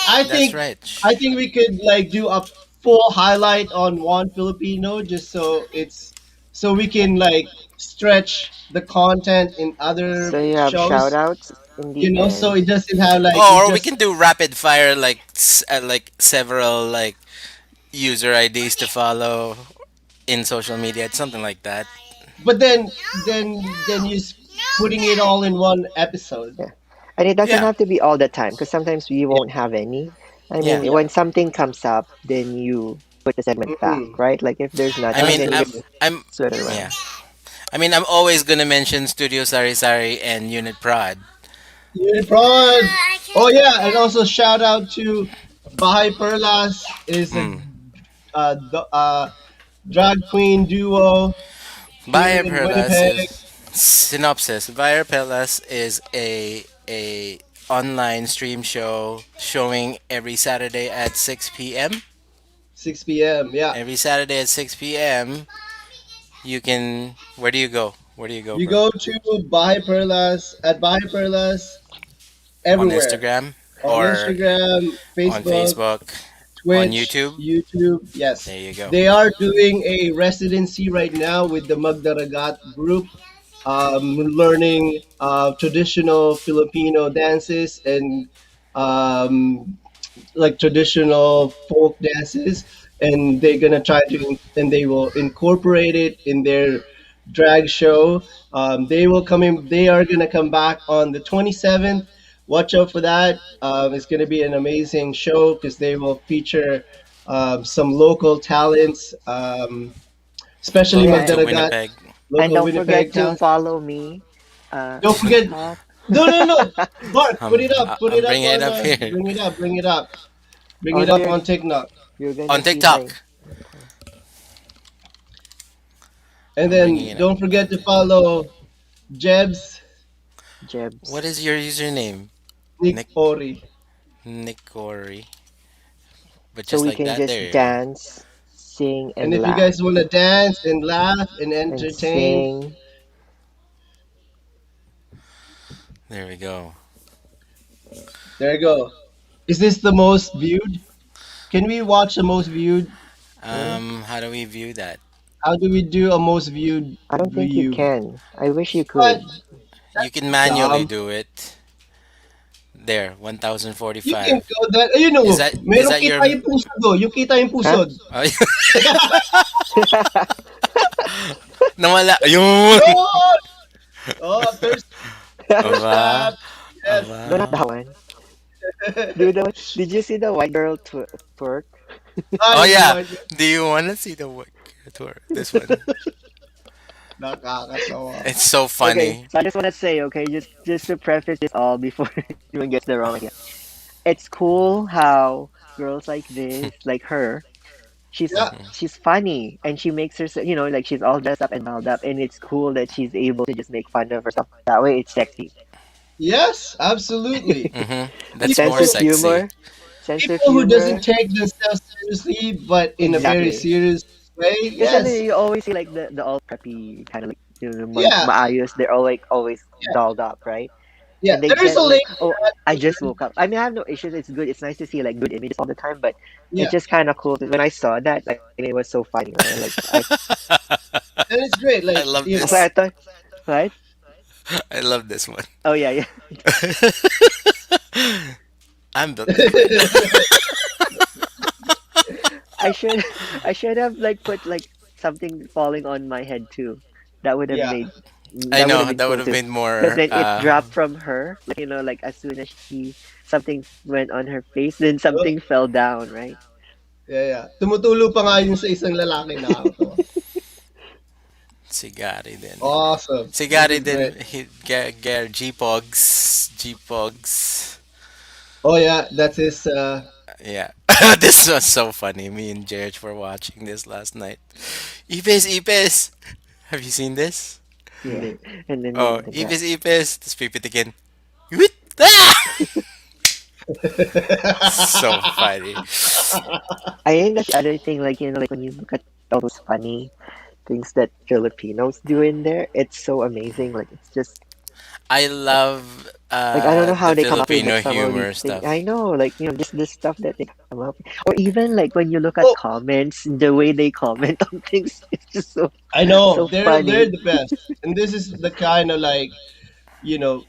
I That's think right. Shh. I think we could like do a full highlight on one Filipino, just so it's so we can like stretch the content in other So you have shout shows, outs in the so end. it doesn't have like Oh, it or we just. can do rapid fire, like like several like user IDs to follow in social media, something like that. But then you putting it all in one episode. Yeah. And it doesn't Yeah, have to be all the time because sometimes we Yeah, won't have any. I yeah. mean, yeah. when something comes up, then you put the segment back, Mm-mm. right? Like if there's I nothing, mean, then you Absolutely. just I'm, switch it yeah. around. I mean, I'm always gonna mention Studio Sari Sari and Unit Prod. Unipron. Oh yeah, and also shout out to Bahay Perlas is a Mm. drag queen duo here Bayer in Perlas Winnipeg. is synopsis. Bayer Perlas is a online stream show showing every Saturday at 6 p.m. 6 p.m. Yeah, Every Saturday at 6 p.m. You can. Where do you go? Where do you go, you bro? go to Bahay Perlas at Bahay Perlas On everywhere Instagram on or Instagram, on Facebook, Facebook, on Twitch, YouTube. YouTube. Yes, There you go. they are doing a residency right now with the Magdaragat group, learning traditional Filipino dances and um, like traditional folk dances, and they're gonna try to and they will incorporate it in their drag show. They will come in. They are gonna come back on the 27th. Watch out for that. It's gonna be an amazing show because they will feature some local talents, especially Yeah, Local to Magdaragat, Winnipeg. and local don't Winnipeg forget to talent. follow me, Don't forget. TikTok. No, no, no. Mark, put it up. Put I'm it up bringing it on. up here Bring it up. Bring it up. Bring Oh it no, up on TikTok. you're on gonna see my TikTok. okay, And I'm bringing then it up. don't forget to follow Jebs, What Jebs. is your username? Nick Nick Ori. Nicori. But So just we like can that, just there you go. dance, sing, And and if you laugh guys want to dance and laugh and and entertain, sing. There we go. there you go. Is this the most viewed? Can we watch the most viewed? How do we view that? How do we do a most viewed I don't think you view? can. I wish you What? could. You can That's manually dumb. do it. There, You can 1045. go that. Ayun Is o. that Meron your kita yung pusod o. Yung kita yung Huh? pusod. oh, nawala? Ayun! Yun! Oh, thirst Aba, trap. Yes. No, not aba. that one. Do the one. Did you see the white girl twerk? Oh Ay, yeah. my Do you want to see the work tour? This one. nakakatawa. It's so Okay, funny. so I just want to say, okay, just to preface this all before anyone gets the wrong idea. It's cool how girls like this, like her, Yeah. she's funny and she makes herself, like she's all dressed up and dolled up, and it's cool that she's able to just make fun of herself that way. It's sexy. Yes, absolutely. That's Sense more People of sexy. humor, sense of people who doesn't humor. take themselves seriously, but in a very Exactly. serious way. Because then Yes. you always see like the all preppy kind of like Yeah. maayos. They're all like always Yeah. dolled up, right? Yeah. And they There is a get like, lady oh, for that I too, just man. woke up. I mean, I have no issues. It's good. It's nice to see like good images all the time, but it's Yeah. just kind of cool. When I saw that, like it was so funny, right? Like And it's great. I Like, love you so know. I this. thought, right? I love this one. Oh yeah, yeah. I'm built different. I should I should have like put like something falling on my head too. That would have Yeah. made I that would have know been that would cool have too. been Because more. then it dropped from her, like like as soon as she something went on her face, then Oh, something fell down, right? yeah, yeah. Tumutulo pa nga yun sa isang lalaki, nakakatawa. Sigari din. Awesome. This Sigari is din. great. G-Pogs. G-Pogs. Oh yeah, that's his Yeah. This was so funny. Me and Jared were watching this last night. Ipis, Ipis! Have you seen this? Yeah. hindi. And then Oh, the guy. Ipis, Ipis! Tapos pipitikin. Wit! Ah! So funny. I think that's the other thing, like like when you look at all those funny things that Filipinos do in there, it's so amazing. Like it's just I love like I don't know how the they come up with like Filipino some of humor these things. I stuff. know, like just the stuff that they come up with. Or even like when you look at Oh, comments, the way they comment on things, it's just so I know. so They're funny. the best. And this is the kind of like, you know,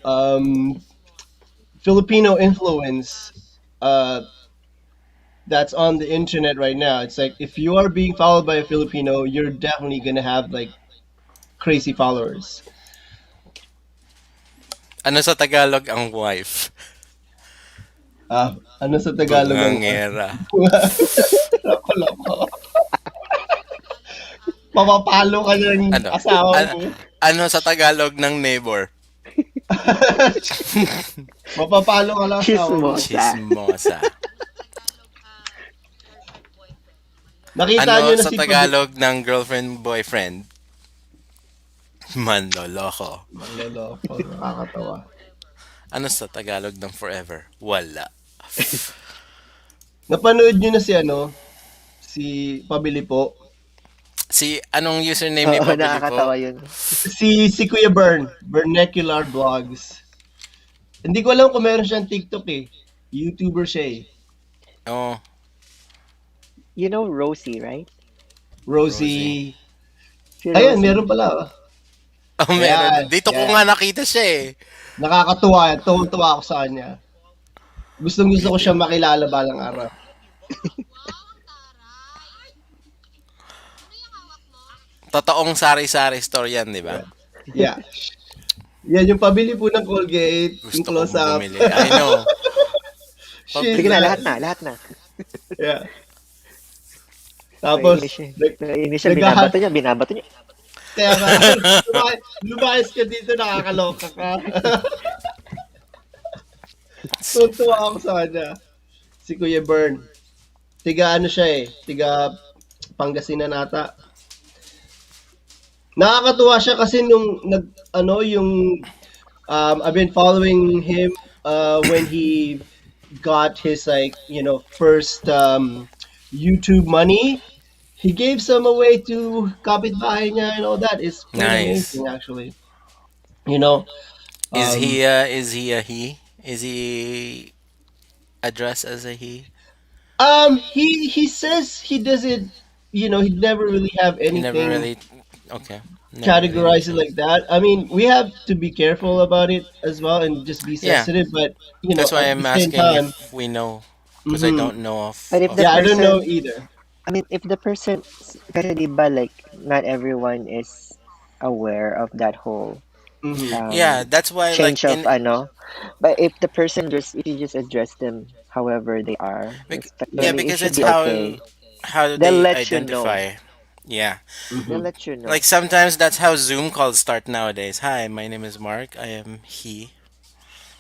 Filipino influence that's on the internet right now. It's like if you are being followed by a Filipino, you're definitely gonna have like crazy followers. Ano sa Tagalog ang wife? Ano sa Tagalog ang Bungangera. loko-loko. Mapapalo ka ng Ano? asawa Ano, mo. ano sa Tagalog ng neighbor? Mapapalo ka ng asawa mo. Chismosa. Chismosa. Nakita Ano niyo na sa si Tagalog ng girlfriend boyfriend? Manloloko. Manloloko, nakakatawa. Ano sa Tagalog ng forever? Wala. Napanood niyo na si si Pabili po? Anong username ni Oo, Pabili po? nakakatawa yun. Si Kuya Vernacular Vlogs. Hindi ko alam kung meron siyang TikTok eh. YouTuber siya eh. Oh, You know Rosie, right? Rosie. Rosie. Si Ayan, Rosie. meron pala. Oh, meron. Ayan, Dito ko yan. nga nakita siya eh. Nakakatuwa yan. Tuwang-tuwa ako sa kanya. Gustong-gusto ko siya Video. makilala balang araw. Totoong sari-sari store yan, di ba? Yeah. Yeah. Yan yung pabili po ng Colgate, yung Gusto kong close-up. bumili. I know. She's Sige na, Pabili. lahat na. yeah. Tapos, Naiinis siya. nag, Naiinis siya, naghahan, binabato niya. kaya nga, lumayas ka dito, nakakaloka ka. So Tuntua ako funny. sa kanya. Si Kuya Bern. Tiga ano siya eh, tiga Pangasinan ata. Nakakatuwa siya kasi nung yung I've been following him when he got his first YouTube money. He gave some away to kapitbahay niya and all that. It's pretty Nice. amazing actually. You know, Is um, he a is he a he? Is he addressed as a he? he says he doesn't, he never really have He never anything really okay. Never really categorize it mentioned. like that. I mean, we have to be careful about it as well and just be Yeah, sensitive. But that's why at the I'm same asking time, if we know, because I hmm don't know But if the of yeah, I him. don't know person, either. I mean, if the person, kasi di ba, like, not everyone is aware of that whole Hmm Yeah, um that's why like change of ano. But if the person just, if you just address them however they are, yeah, Yeah. respectfully, it because should it's be okay. how do They'll they let you know. identify? Yeah, They'll hmm let you like know. sometimes that's how Zoom calls start nowadays. Hi, my name is Mark. I am he.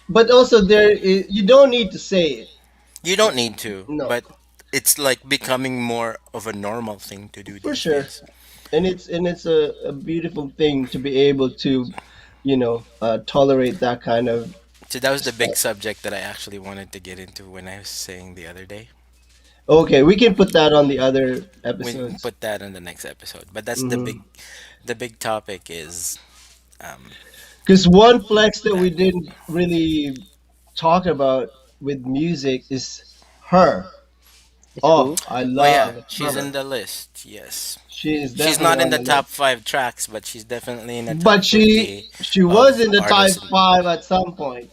But also, you don't need to say it. You don't need to, No, but it's like becoming more of a normal thing to do for these sure. days. And it's a beautiful thing to be able to, tolerate that kind of So that was the big stuff. subject that I actually wanted to get into when I was saying the other day. Okay, we can put that on the other We can episodes. put that in the next episode. But that's Hmm the big topic is um Because one flex that we that. didn't really talk about with music is her. It's Oh, who? I Oh yeah, love she's in her. the list. Yes. She is She's definitely not in on the the top list. 5 tracks, but she's definitely in the top But she 50 she was of in the top artists. five at some point.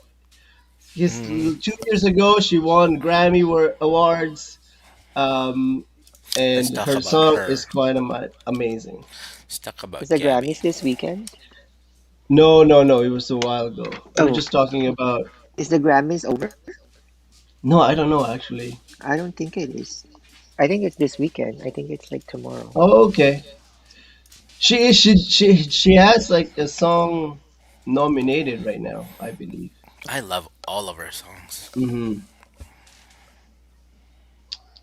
His Mm, 2 years ago, she won Grammy awards, um, let's and talk her about song is her. quite amazing. Let's talk Is about the Gabby. Grammys this weekend? No, no, no, it was a while ago. We're Oh, just talking about. is the Grammys over? No, I don't know actually. I don't think it is. I think it's this weekend. I think it's like tomorrow. Oh, okay. She has like a song nominated right now, I believe. I love all of her songs. Hmm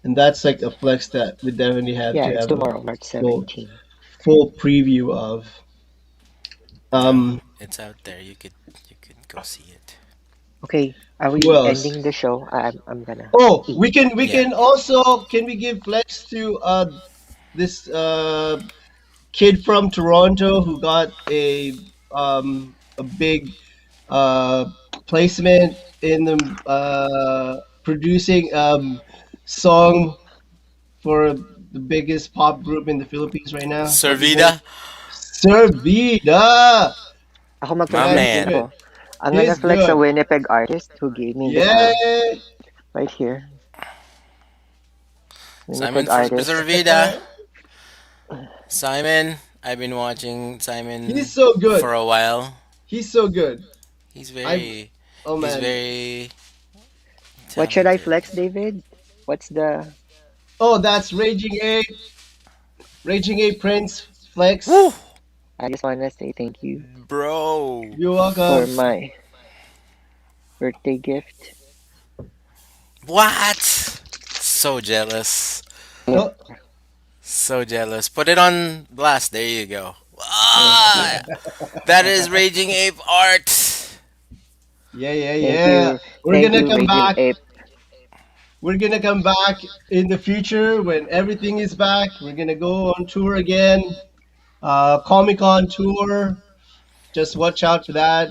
And that's like a flex that we definitely have Yeah, to it's have a tomorrow, March full 17. full preview of. Yeah, Um, it's out there. You could go see it. Okay, are who we else? ending the show? I'm gonna Oh, eat. we can Yeah. also, can we give flex to this kid from Toronto who got a big uh placement in the producing song for the biggest pop group in the Philippines right now. What's his name? Servida, Sir Vida. Ako my Guy's magfe-flex man. ako. good. I'm gonna He's flex a good. Winnipeg artist who gave me this Yeah. right here. Simon Winnipeg for artist. Servida. Simon, I've been watching He's Simon so for good. a while. He's so good. He's I've very oh he's man. very What should I talented. flex, David? What's the Oh, that's Raging Ape Prince Woo! Flex. I just wanna say thank you Bro. You're for welcome. my birthday gift. What? So jealous. Yeah, Oh, So jealous. Put it on blast. There you go. thank you. Ah, that is Raging Ape art. yeah, yeah, Thank yeah. you. We're Thank gonna you, come Raging back. Ape. We're gonna come back in the future when everything is back. We're gonna go on tour again. Comic Con tour. Just watch out for that.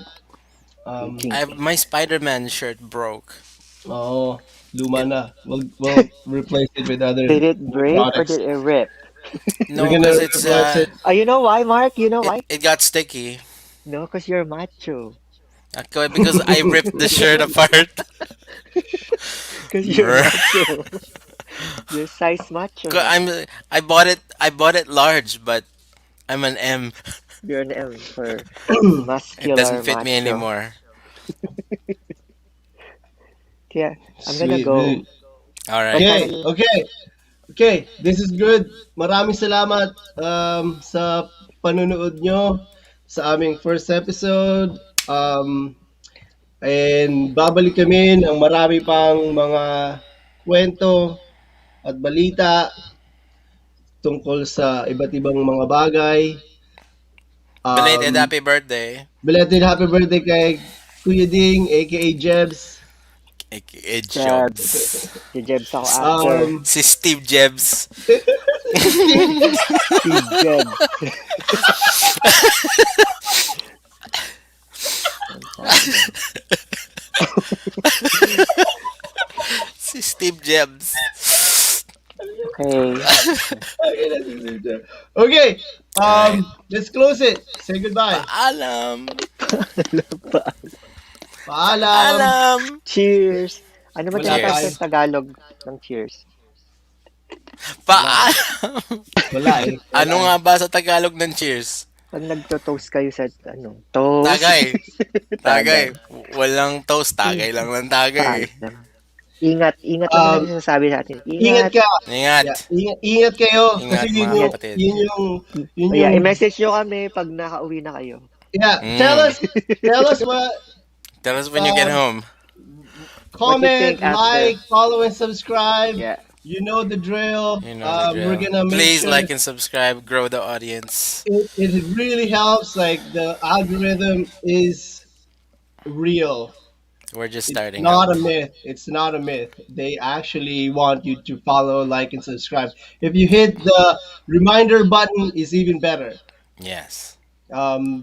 Raging Ape. My Spider-Man shirt broke. Oh, luma It na. We'll replace it with other Did it new break or products. did it rip? We're no, gonna cause it's replace it. Oh, you know why, Mark? You know it why? it got sticky. No, because you're macho. Okay, because I ripped the shirt apart. Because you're macho. You're size macho now. I bought it large, but I'm an M. You're an M for It doesn't muscular fit me macho. anymore. Yeah, I'm gonna Sweet, go. dude. All What right. time are Okay, you? okay, okay. This is good. Maraming salamat sa panunood nyo sa aming first episode. And babalik kami ng marami pang mga kwento at balita tungkol sa iba't ibang mga bagay. Belated Um, happy birthday. Belated happy birthday kay Kuya Ding, aka Jebs. AKA Jabs. Jobs. Jabs ako after. Um, Si Steve Jebs. Steve, Steve Jabs. Ang sabi. Si Steve Jebs. Okay. okay, Alright. let's close it. Say goodbye. Paalam. Alam pa. Paalam. Paalam. Cheers! Ano ba Wala tinatawag Cheers. sa tayo. Tagalog ng cheers? Wala. Paalam. Wala eh. Wala Ano eh. nga ba sa Tagalog ng cheers? Pag nagto-toast kayo sa toast. Tagay. Tagay. Tagay. Walang toast. Tagay lang ng tagay. Pangit naman. Ingat, ingat naman ang Um, sinasabi natin. ingat Ingat. ka. Ingat. Yeah, ingat kayo kasi Ingat yun mga yung Ingat. kapatid. yun yung yun Yeah, yung i-message nyo kami pag nakauwi na kayo. yeah, Mm. tell us what Tell us when you get um home. What you comment, think after? like, follow and subscribe. Yeah. You know the drill. You know the We're drill. gonna make Please sure like and subscribe. Grow the audience. it really helps. Like the algorithm is real. We're just It's starting not out. a myth. It's not a myth. They actually want you to follow, like, and subscribe. If you hit the reminder button, is even better. Yes.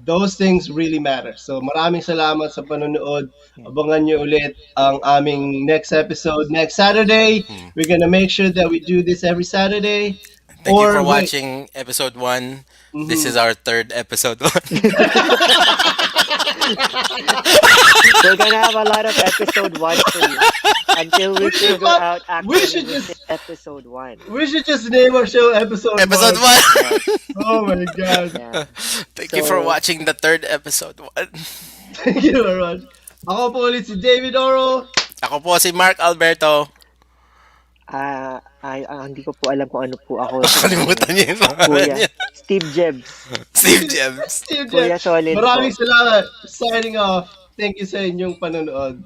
Those things really matter. So maraming salamat sa panonood. Yeah. Abangan nyo ulit ang aming next episode next Saturday. Hmm. We're gonna make sure that we do this every Saturday. Thank you for Or wait. watching episode 1. This is Mhm. our third episode 1. We're gonna have a lot of episode 1 for you. Until we figure But out we actually should which just is episode 1. we should just name our show episode episode one. 1. Yeah. Oh my god. Yeah. Thank you for So, watching the third episode 1. Thank you very much. Ako po ulit si David Oro. Ako po si Mark Alberto. hindi ko po alam kung ano po ako. Nakalimutan niyo yung pangalan Kuya. niya. Steve Jebs. Steve Jebs. Steve Kuya Jeff. Solid Maraming po. salamat. Signing off. Thank you sa inyong panonood.